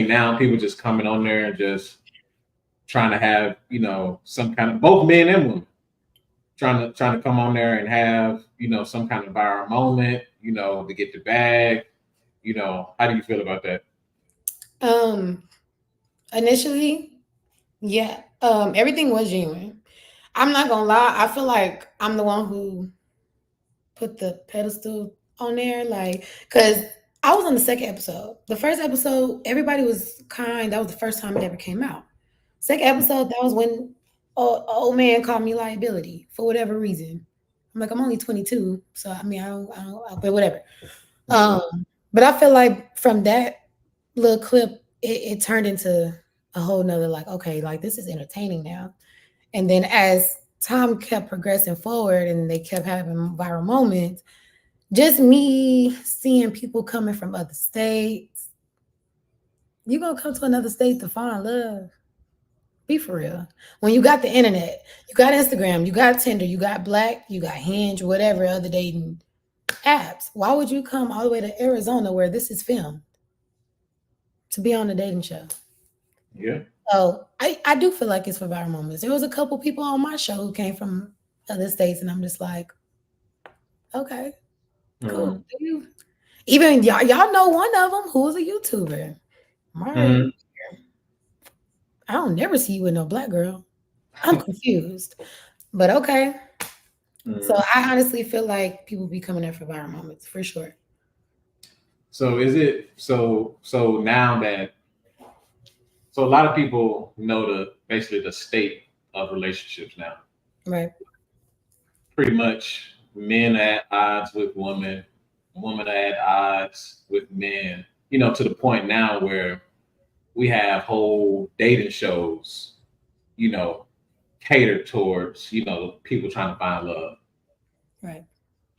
Speaker 1: now people just coming on there and just trying to have, you know, some kind of, both men and women, trying to come on there and have, you know, some kind of viral moment, you know, to get the bag, you know, how do you feel about that?
Speaker 2: Initially, yeah, everything was genuine. I'm not gonna lie, I feel like I'm the one who put the pedestal on there, like, because I was on the second episode. The first episode, everybody was kind. That was the first time it ever came out. Second episode, that was when an old man called me liability for whatever reason. I'm like, I'm only 22, so I mean, I don't but whatever. But I feel like from that little clip, it turned into a whole nother, like, okay, like this is entertaining now. And then as time kept progressing forward and they kept having viral moments, just me seeing people coming from other states. You're gonna come to another state to find love. Be for real. When you got the internet, you got Instagram, you got Tinder, you got Black, you got Hinge, whatever other dating apps. Why would you come all the way to Arizona where this is filmed to be on a dating show?
Speaker 1: Yeah.
Speaker 2: So I do feel like it's for viral moments. There was a couple people on my show who came from other states, and I'm just like, okay, cool. Even y'all know one of them who was a YouTuber. Right. I don't never see you with no Black girl. I'm confused, but okay. So I honestly feel like people be coming there for viral moments for sure.
Speaker 1: So is it so now that a lot of people know basically the state of relationships now.
Speaker 2: Right.
Speaker 1: Pretty much men at odds with women are at odds with men, you know, to the point now where we have whole dating shows, you know, catered towards, you know, people trying to find love.
Speaker 2: Right.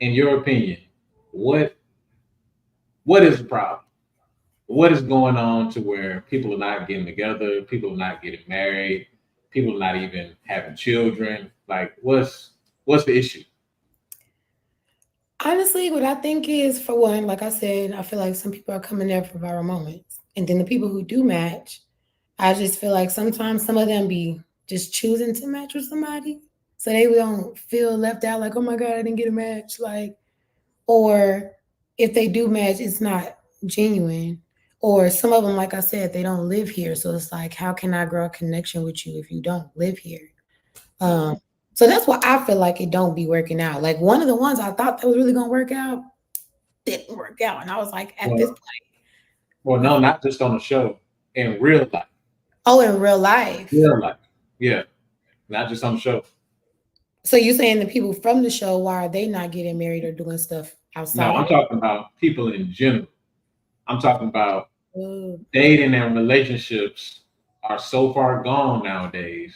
Speaker 1: In your opinion, what is the problem? What is going on to where people are not getting together, people are not getting married, people are not even having children? Like, what's the issue?
Speaker 2: Honestly, what I think is, for one, like I said, I feel like some people are coming there for viral moments. And then the people who do match, I just feel like sometimes some of them be just choosing to match with somebody. So they don't feel left out, like, oh my God, I didn't get a match. Like, or if they do match, it's not genuine. Or some of them, like I said, they don't live here. So it's like, how can I grow a connection with you if you don't live here? So that's why I feel like it don't be working out. Like one of the ones I thought that was really gonna work out didn't work out. And I was like, at this point.
Speaker 1: Well, no, not just on the show, in real life.
Speaker 2: Oh, in real life.
Speaker 1: Real life. Yeah. Not just on the show.
Speaker 2: So you saying the people from the show, why are they not getting married or doing stuff outside?
Speaker 1: No, I'm talking about people in general. I'm talking about dating and relationships are so far gone nowadays.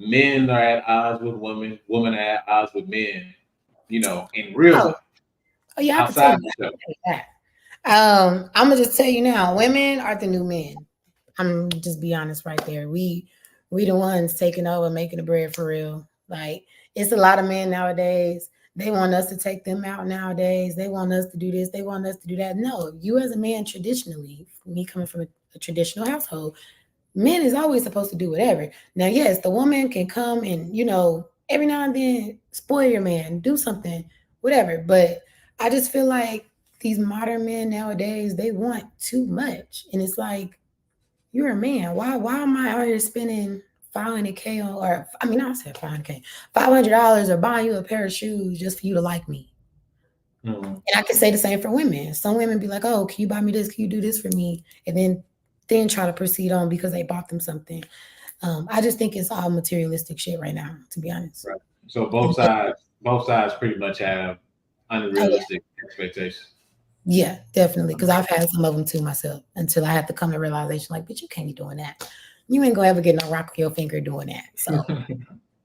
Speaker 1: Men are at odds with women, women are at odds with men, you know, in real life.
Speaker 2: Oh, yeah, I can tell you that. I'm gonna just tell you now, women are the new men. I'm just be honest right there. We the ones taking over, making the bread for real. Like, it's a lot of men nowadays. They want us to take them out nowadays. They want us to do this. They want us to do that. No, you as a man, traditionally, me coming from a traditional household, men is always supposed to do whatever. Now, yes, the woman can come and, you know, every now and then spoil your man, do something, whatever. But I just feel like these modern men nowadays, they want too much. And it's like, you're a man. Why am I out here spending 500K on, or I mean, I said 500K, $500 or buying you a pair of shoes just for you to like me?
Speaker 1: Mhm.
Speaker 2: And I can say the same for women. Some women be like, oh, can you buy me this? Can you do this for me? And then try to proceed on because they bought them something. I just think it's all materialistic shit right now, to be honest.
Speaker 1: Right. So both sides pretty much have unrealistic expectations.
Speaker 2: Yeah, definitely. Because I've had some of them too myself until I had to come to realization, like, bitch, you can't be doing that. You ain't gonna ever get no rock on your finger doing that. So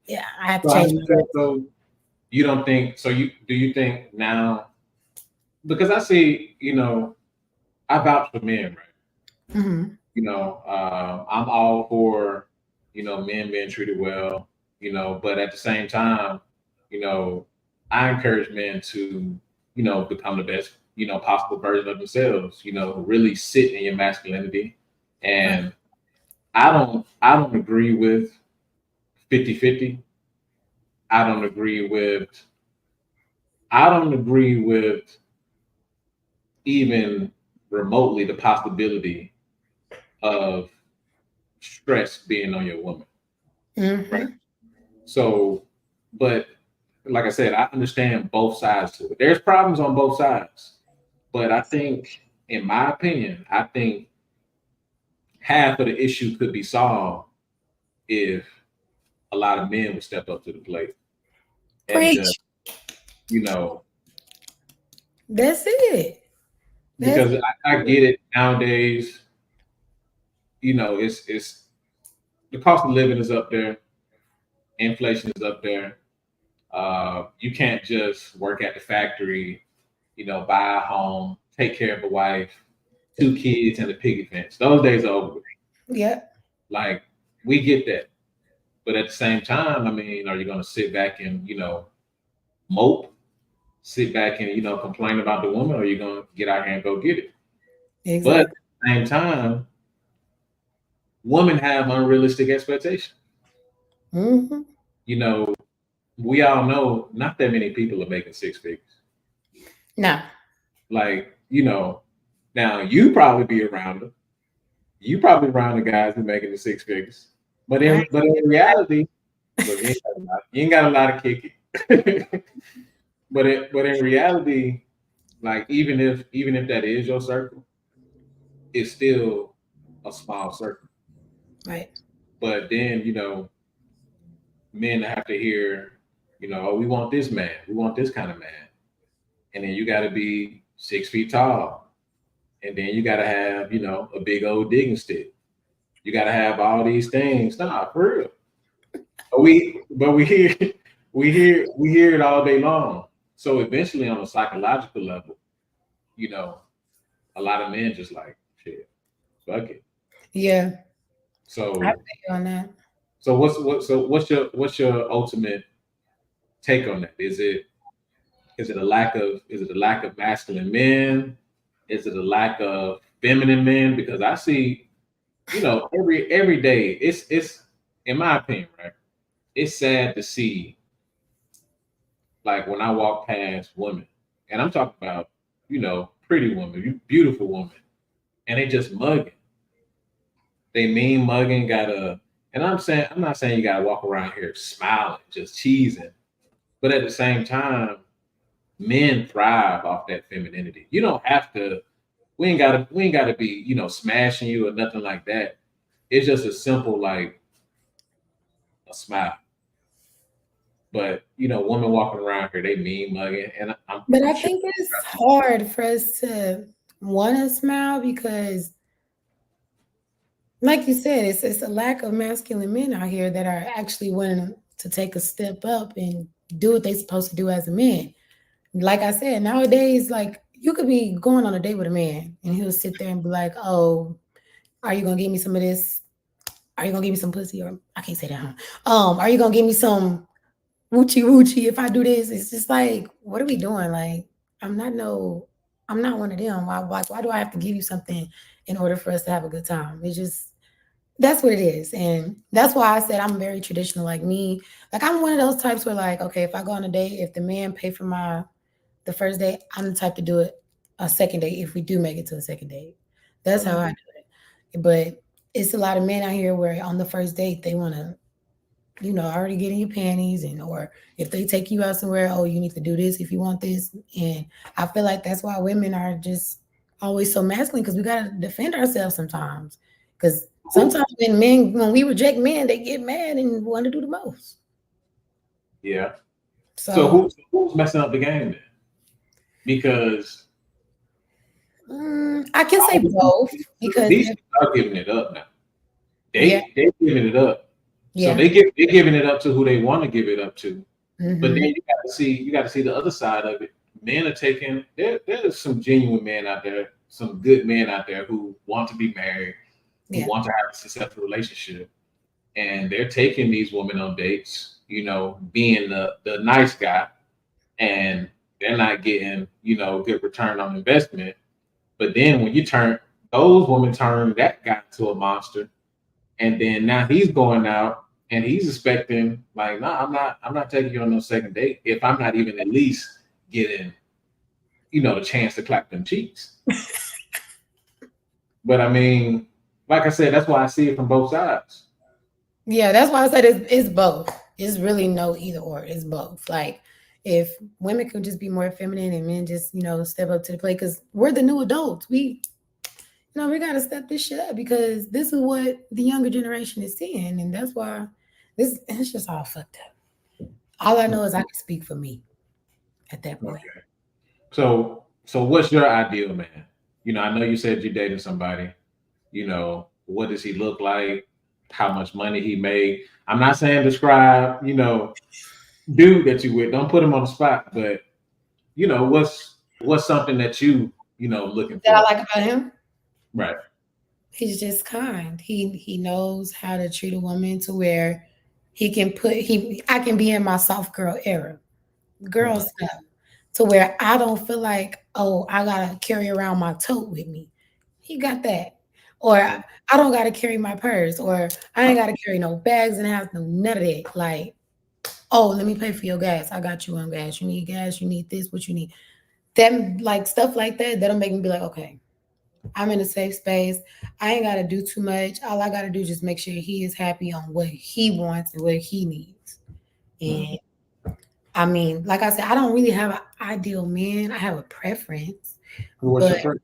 Speaker 2: yeah, I have to
Speaker 1: So,
Speaker 2: change.
Speaker 1: so you don't think so? Do you think now? Because I see, I vouch for men, right?
Speaker 2: Mhm.
Speaker 1: I'm all for men being treated well, but at the same time, I encourage men to become the best possible version of themselves. Really sit in your masculinity, and I don't agree with 50-50. I don't agree with even remotely the possibility of stress being on your woman.
Speaker 2: Mhm.
Speaker 1: Right. So, but like I said, I understand both sides to it. There's problems on both sides, but I think, in my opinion, I think half of the issue could be solved if a lot of men would step up to the plate and
Speaker 2: Preach.
Speaker 1: just,
Speaker 2: That's it.
Speaker 1: because I get it nowadays. It's the cost of living is up there, inflation is up there. You can't just work at the factory, buy a home, take care of a wife, 2 kids, and a piggy fence. Those days are over with.
Speaker 2: Yeah.
Speaker 1: Like, we get that. But at the same time, I mean, are you going to sit back and, mope, sit back and, complain about the woman, or are you going to get out here and go get it? But at
Speaker 2: Exactly.
Speaker 1: the same time, women have unrealistic expectations.
Speaker 2: Mhm.
Speaker 1: We all know not that many people are making 6 figures.
Speaker 2: No.
Speaker 1: Like, now you probably be around them. You probably around the guys who making the 6 figures. But in reality, look, you ain't got a lot of kicking. but in reality, like even if that is your circle, it's still a small circle.
Speaker 2: Right.
Speaker 1: But then, men have to hear, oh, we want this man, we want this kind of man. And then you gotta be 6 feet tall. And then you gotta have, a big old digging stick. You gotta have all these things. Nah, for real. But we hear it all day long. So eventually, on a psychological level, a lot of men just like, shit, fuck it.
Speaker 2: Yeah.
Speaker 1: So
Speaker 2: I feel you on that.
Speaker 1: so what's your ultimate take on that? Is it a lack of masculine men? Is it a lack of feminine men? Because I see, every day, it's in my opinion, right? It's sad to see, like, when I walk past women, and I'm talking about, pretty women, beautiful women, and they just mugging. They mean mugging, and I'm not saying you gotta walk around here smiling, just cheesing, but at the same time, men thrive off that femininity. You don't have to. We ain't gotta be, smashing you or nothing like that. It's just a simple, like, a smile. But women walking around here, they mean mugging, and
Speaker 2: But I
Speaker 1: I'm sure.
Speaker 2: think it's hard for us to want to smile because, like you said, it's a lack of masculine men out here that are actually willing to take a step up and do what they're supposed to do as a man. Like I said, nowadays, like, you could be going on a date with a man and he'll sit there and be like, oh, are you gonna give me some of this? Are you gonna give me some pussy? Or I can't say that, huh? Are you gonna give me some woochie woochie if I do this? It's just like, what are we doing? Like, I'm not one of them. Why do I have to give you something in order for us to have a good time? It's just, That's what it is. And that's why I said I'm very traditional. Like me, like I'm one of those types where like, okay, if I go on a date, if the man pay for the first date, I'm the type to do it a second date if we do make it to a second date. That's how I do it. But it's a lot of men out here where on the first date they want to, already get in your panties, and or if they take you out somewhere, oh, you need to do this if you want this. And I feel like that's why women are just always so masculine, because we gotta defend ourselves sometimes. Because sometimes when we reject men, they get mad and want to do the most.
Speaker 1: Yeah.
Speaker 2: So,
Speaker 1: So who's messing up the game then? Because
Speaker 2: I can say both, because
Speaker 1: these people are giving it up now. They're giving it up.
Speaker 2: yeah.
Speaker 1: So they're giving it up to who they want to give it up to.
Speaker 2: Mhm.
Speaker 1: But then you got to see the other side of it. Men are taking there's some genuine men out there, some good men out there who want to be married, who
Speaker 2: Yeah.
Speaker 1: want to have a successful relationship, and they're taking these women on dates, being the nice guy, and they're not getting, good return on investment. But then when those women turn that guy to a monster, and then now he's going out and he's expecting, like, no, I'm not taking you on no second date if I'm not even at least getting, the chance to clap them cheeks. But I mean, like I said, that's why I see it from both sides.
Speaker 2: Yeah, that's why I said it's both. It's really no either or. It's both. Like if women could just be more feminine and men just, step up to the plate, because we're the new adults. We got to step this shit up, because this is what the younger generation is seeing. And that's why it's just all fucked up. All I know is I can speak for me at that point.
Speaker 1: Okay. So what's your ideal man? I know you said you're dating somebody. What does he look like? How much money he made? I'm not saying describe, dude that you with. Don't put him on the spot, but what's something that you looking for?
Speaker 2: That I like about him?
Speaker 1: Right.
Speaker 2: He's just kind. He knows how to treat a woman to where I can be in my soft girl era. Girl stuff. To where I don't feel like, oh, I gotta carry around my tote with me. He got that. Or I don't gotta carry my purse, or I ain't gotta carry no bags in the house, no none of that. Like, oh, let me pay for your gas. I got you on gas. You need gas, you need this, what you need. Them like stuff like that, that'll make me be like, okay, I'm in a safe space. I ain't gotta do too much. All I gotta do is just make sure he is happy on what he wants and what he needs. And I mean, like I said, I don't really have an ideal man. I have a preference.
Speaker 1: What's your preference?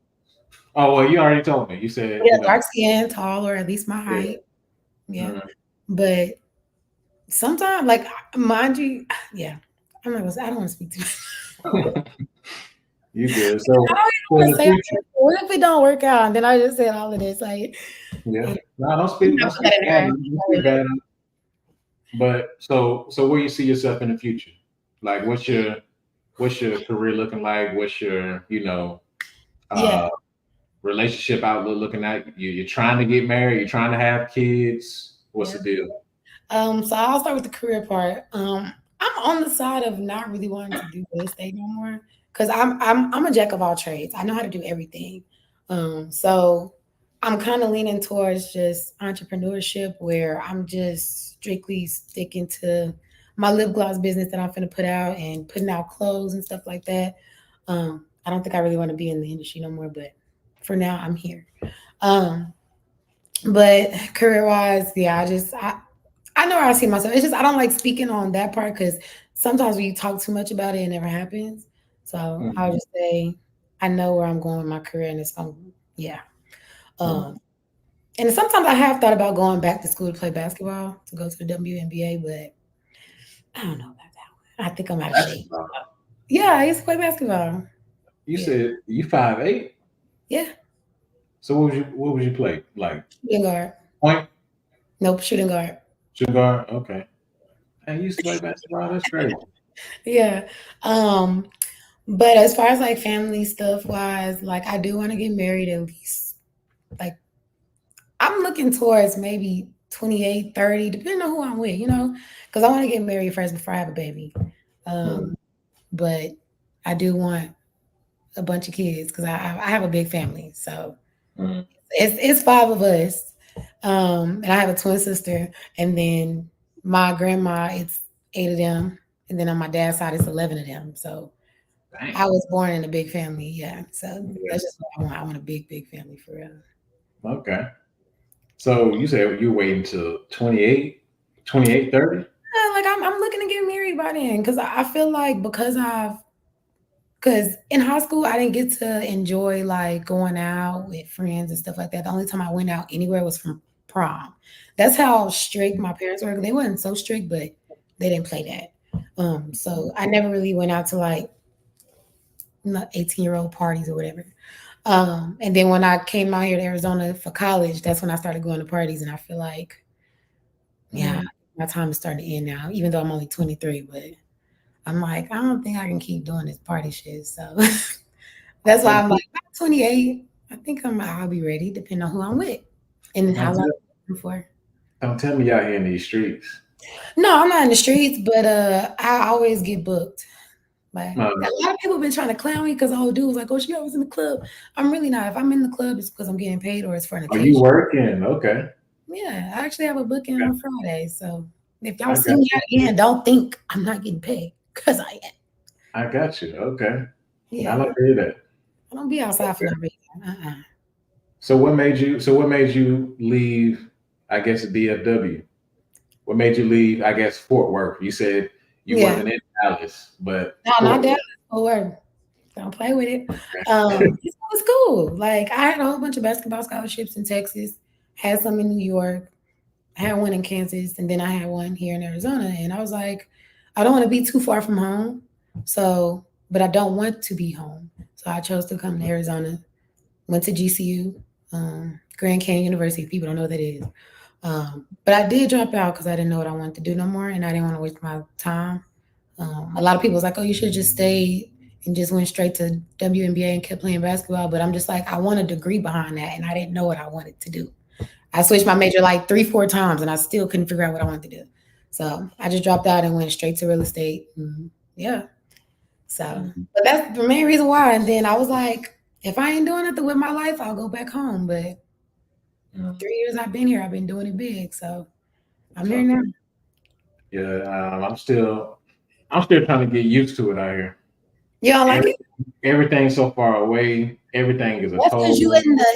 Speaker 1: Oh, well, you already told me. You said
Speaker 2: dark skin, tall, or at least my height. Yeah. But sometimes, like, mind you, I don't want to speak too much.
Speaker 1: You good. So
Speaker 2: I don't even want to say, what if it don't work out? And then I just said all of this. Like,
Speaker 1: yeah. No, don't speak. Don't speak bad. But so where you see yourself in the future? Like, what's your career looking like? What's your, relationship outlook looking like? You're trying to get married? You're trying to have kids? What's the deal?
Speaker 2: So I'll start with the career part. I'm on the side of not really wanting to do real estate no more, because I'm a jack of all trades. I know how to do everything. So I'm kind of leaning towards just entrepreneurship, where I'm just strictly sticking to my lip gloss business that I'm finna put out and putting out clothes and stuff like that. I don't think I really want to be in the industry no more, but for now I'm here. But career-wise, I know where I see myself. It's just I don't like speaking on that part, because sometimes when you talk too much about it, it never happens. So I'll just say I know where I'm going with my career, and it's going, and sometimes I have thought about going back to school to play basketball, to go to the WNBA, but I don't know about that one. I think I'm out of shape. Yeah, I used to play basketball.
Speaker 1: You said you 5'8"?
Speaker 2: Yeah.
Speaker 1: So what would you play? Like
Speaker 2: shooting guard.
Speaker 1: Point?
Speaker 2: Nope, shooting guard.
Speaker 1: Shooting guard? Okay. I used to play basketball. That's great.
Speaker 2: Yeah. But as far as like family stuff wise, like I do want to get married at least. Like I'm looking towards maybe 28, 30, depending on who I'm with, because I want to get married first before I have a baby. But I do want a bunch of kids, because I have a big family. So it's 5 of us. And I have a twin sister, and then my grandma, it's 8 of them, and then on my dad's side, it's 11 of them. So
Speaker 1: Dang.
Speaker 2: I was born in a big family, yeah. So
Speaker 1: Yeah.
Speaker 2: that's just what I want. I want a big family for real.
Speaker 1: Okay. So you said you're waiting till 28, 30?
Speaker 2: Yeah, like I'm looking to get married by then, because I feel like because in high school I didn't get to enjoy like going out with friends and stuff like that. The only time I went out anywhere was from prom. That's how strict my parents were. They weren't so strict, but they didn't play that. So I never really went out to like 18-year-old parties or whatever. And then when I came out here to Arizona for college, that's when I started going to parties, and I feel like, yeah, my time is starting to end now, even though I'm only 23, but I'm like, I don't think I can keep doing this party shit. So that's why I'm like, I'm 28. I think I'll be ready, depending on who I'm with and how long I'm looking for.
Speaker 1: Don't tell me y'all here in these streets.
Speaker 2: No, I'm not in the streets, but I always get booked. Like
Speaker 1: No.
Speaker 2: a lot of people have been trying to clown me because old dude was like, "Oh, she always in the club." I'm really not. If I'm in the club, it's because I'm getting paid or it's for an
Speaker 1: Are
Speaker 2: occasion.
Speaker 1: you working? Okay.
Speaker 2: Yeah, I actually have a booking on Friday. So if y'all
Speaker 1: I
Speaker 2: see
Speaker 1: got
Speaker 2: me out again, don't think I'm not getting paid, because I am.
Speaker 1: I got you. Okay.
Speaker 2: Yeah,
Speaker 1: I like to hear that.
Speaker 2: I don't be outside for no reason.
Speaker 1: So what made you leave, I guess, DFW? What made you leave, I guess, Fort Worth? You said you
Speaker 2: Yeah.
Speaker 1: wasn't in Dallas, but
Speaker 2: No, not that. Or don't play with it. It was cool. Like I had a whole bunch of basketball scholarships in Texas, had some in New York, had one in Kansas, and then I had one here in Arizona. And I was like, I don't want to be too far from home. So, but I don't want to be home. So I chose to come to Arizona. Went to GCU, Grand Canyon University. People don't know what that is. But I did drop out because I didn't know what I wanted to do no more, and I didn't want to waste my time. A lot of people was like, "Oh, you should just stay and just went straight to WNBA and kept playing basketball." But I'm just like, I want a degree behind that, and I didn't know what I wanted to do. I switched my major like 3-4 times, and I still couldn't figure out what I wanted to do. So I just dropped out and went straight to real estate. Yeah. So, but that's the main reason why. And then I was like, if I ain't doing nothing with my life, I'll go back home. But 3 years I've been here, I've been doing it big. So I'm here now.
Speaker 1: Yeah, I'm still trying to get used to it out here.
Speaker 2: You don't like it?
Speaker 1: Everything's so far away. Everything is a
Speaker 2: That's
Speaker 1: toll.
Speaker 2: because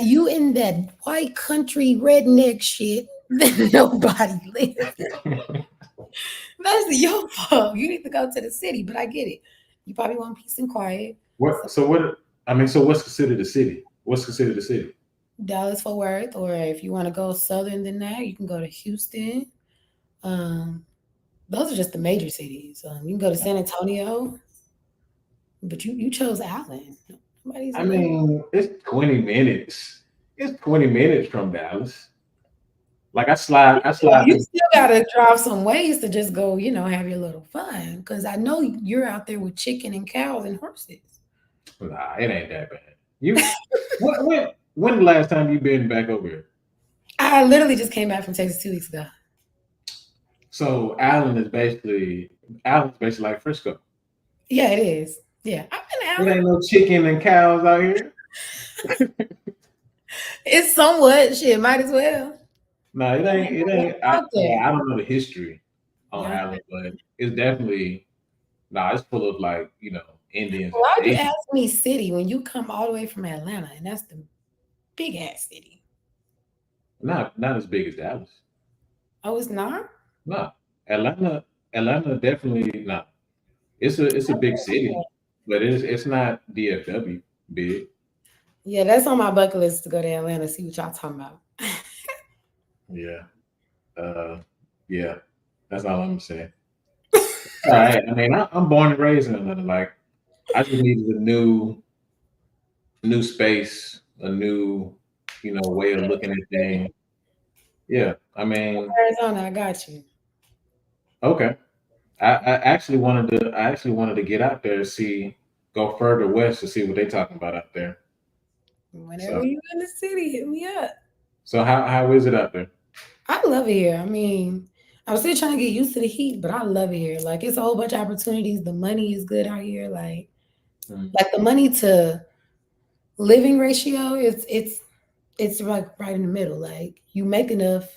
Speaker 2: you in that white country redneck shit that nobody lives. That's your fault. You need to go to the city, but I get it. You probably want peace and quiet.
Speaker 1: What's considered the city? What's considered the city?
Speaker 2: Dallas Fort Worth, or if you want to go southern than that, you can go to Houston. Those are just the major cities. You can go to San Antonio, but you chose Allen.
Speaker 1: I mean, it's 20 minutes. It's 20 minutes from Dallas. Like I slide.
Speaker 2: You still gotta drive some ways to just go, have your little fun. Because I know you're out there with chicken and cows and horses.
Speaker 1: Nah, it ain't that bad. When the last time you been back over here?
Speaker 2: I literally just came back from Texas 2 weeks ago.
Speaker 1: So Allen's basically like Frisco.
Speaker 2: Yeah, it is. Yeah, I've been to Allen.
Speaker 1: There ain't no chicken and cows out here.
Speaker 2: It's somewhat shit. Might as well.
Speaker 1: No, it ain't. I don't know the history on Allen, but it's definitely it's full of like Indians.
Speaker 2: Why would you ask me city when you come all the way from Atlanta, and that's the big ass city?
Speaker 1: Not as big as Dallas.
Speaker 2: Oh, it's not?
Speaker 1: No, Atlanta definitely not. It's a big city, but it's not DFW big.
Speaker 2: Yeah, that's on my bucket list to go to Atlanta, see what y'all talking about.
Speaker 1: Yeah. Yeah. That's all I'm saying. All right. I mean, I'm born and raised in Atlanta. Like, I just needed a new space, a new, way of looking at things. Yeah. I mean,
Speaker 2: Arizona, I got you.
Speaker 1: Okay. I actually wanted to get out there, go further west to see what they're talking about out there.
Speaker 2: Whenever you're in the city, hit me up.
Speaker 1: So how is it out there?
Speaker 2: I love it here. I mean, I'm still trying to get used to the heat, but I love it here. Like, it's a whole bunch of opportunities. The money is good out here. Like the money to living ratio, it's it's like right in the middle. Like you make enough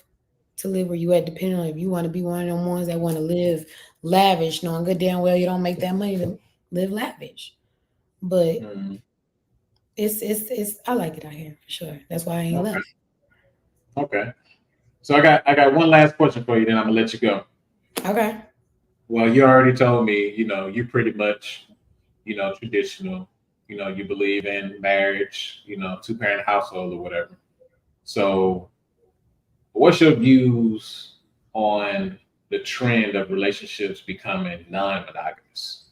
Speaker 2: to live where you at, depending on if you want to be one of them ones that want to live lavish, knowing good damn well you don't make that money to live lavish. But
Speaker 1: Mhm.
Speaker 2: it's I like it out here for sure. That's why I ain't
Speaker 1: Okay.
Speaker 2: left.
Speaker 1: Okay. So I got one last question for you, then I'm gonna let you go.
Speaker 2: Okay.
Speaker 1: Well, you already told me, you pretty much, traditional, you believe in marriage, two-parent household or whatever. So what's your views on the trend of relationships becoming non-monogamous?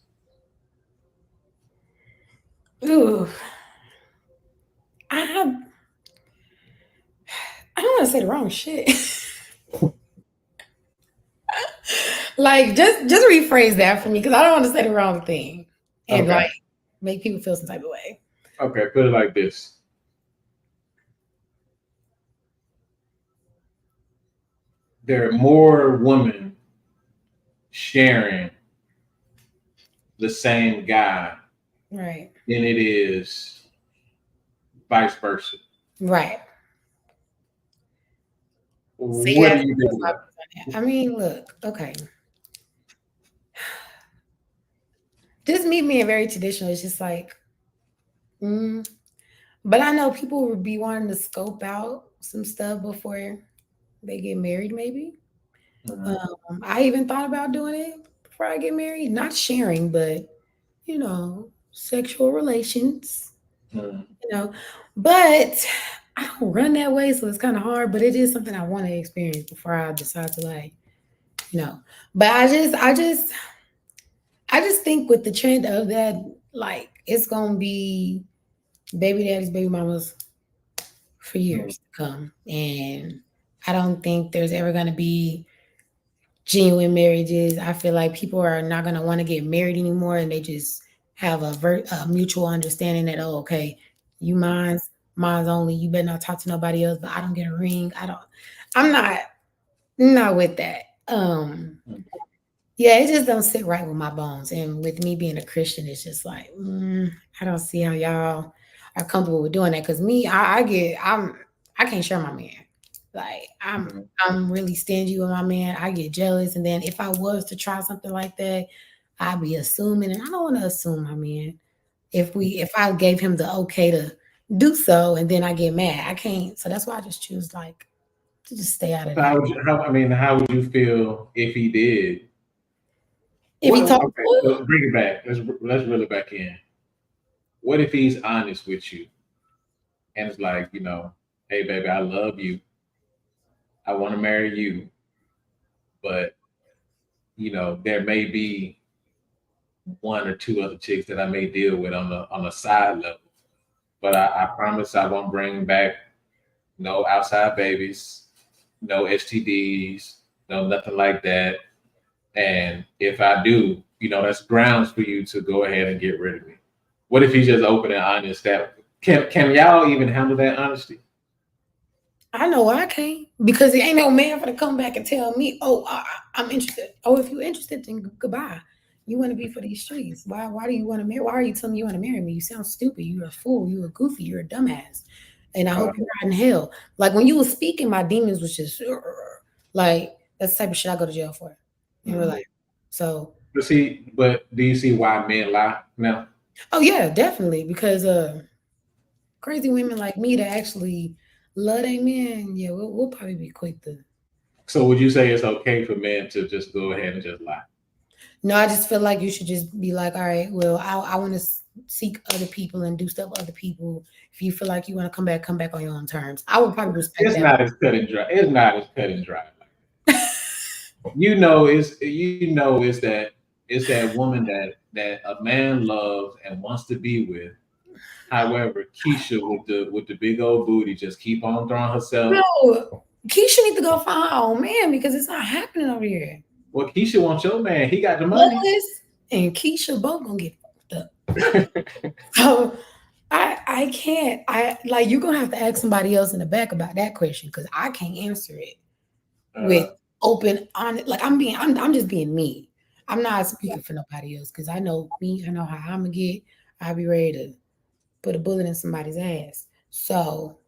Speaker 2: Ooh. I don't want to say the wrong shit. Like just rephrase that for me because I don't want to say the wrong thing and
Speaker 1: Okay.
Speaker 2: like make people feel some type of way.
Speaker 1: Okay, put it like this. There are more women sharing the same guy
Speaker 2: Right.
Speaker 1: than it is vice versa.
Speaker 2: Right. So you
Speaker 1: What do
Speaker 2: asked
Speaker 1: you
Speaker 2: me
Speaker 1: think
Speaker 2: what's
Speaker 1: of
Speaker 2: my
Speaker 1: that?
Speaker 2: views on that. I mean, look, okay. Just me being very traditional is just like, but I know people would be wanting to scope out some stuff before they get married, maybe.
Speaker 1: Mhm.
Speaker 2: I even thought about doing it before I get married, not sharing, but sexual relations,
Speaker 1: Mhm.
Speaker 2: but I don't run that way, so it's kind of hard, but it is something I want to experience before I decide to but I just think with the trend of that, like it's gonna be baby daddies, baby mamas for
Speaker 1: Mhm.
Speaker 2: years to come. And I don't think there's ever gonna be genuine marriages. I feel like people are not gonna want to get married anymore, and they just have a mutual understanding that okay, you mine's only. You better not talk to nobody else. But I don't get a ring. I'm not with that. Yeah, it just don't sit right with my bones. And with me being a Christian, it's just like I don't see how y'all are comfortable with doing that. Because me, I can't share my man. Like
Speaker 1: Mhm.
Speaker 2: I'm really stingy with my man. I get jealous, and then if I was to try something like that, I'd be assuming, and I don't want to assume my man. If I gave him the okay to do so, and then I get mad, I can't. So that's why I just choose like to just stay out of
Speaker 1: So
Speaker 2: that.
Speaker 1: how would you feel if he did?
Speaker 2: If he talk,
Speaker 1: Okay, so bring it back. Let's reel it back in. What if he's honest with you and it's like, hey baby, I love you. I want to marry you, but there may be one or two other chicks that I may deal with on the side level. But I promise I won't bring back no outside babies, no STDs, no nothing like that. And if I do, that's grounds for you to go ahead and get rid of me. What if he's just open and honest? That can y'all even handle that honesty?
Speaker 2: I know I can't because there ain't no man for to come back and tell me, oh, I'm interested. Oh, if you're interested, then goodbye. You want to be for these streets. Why do you want to marry? Why are you telling me you want to marry me? You sound stupid. You're a fool. You're a goofy. You're a dumbass. And I
Speaker 1: Uh,
Speaker 2: hope you're not in hell. Like when you were speaking, my demons was just like that's the type of shit I go to jail for in real
Speaker 1: mhm.
Speaker 2: life. So
Speaker 1: But do you see why men lie now?
Speaker 2: oh yeah, definitely. Because crazy women like me that actually love their men, yeah, we'll probably be quick to.
Speaker 1: So would you say it's okay for men to just go ahead and just lie?
Speaker 2: No, I just feel like you should just be like, all right, well, I want to seek other people and do stuff with other people. If you feel like you want to come back on your own terms. I would probably respect
Speaker 1: It's
Speaker 2: that.
Speaker 1: not as cut and dry. It's not as cut and dry. It's that woman that a man loves and wants to be with. However, Keisha with the big old booty just keep on throwing herself.
Speaker 2: No, Keisha need to go find her own man because it's not happening over here.
Speaker 1: Well, Keisha wants your man. He got the money.
Speaker 2: Douglas and Keisha both gonna get fucked up. So I can't. I like you're gonna have to ask somebody else in the back about that question because I can't answer it with open on like I'm just being me. I'm not speaking for nobody else because I know me, I know how I'm gonna get. I'll be ready to put a bullet in somebody's ass. So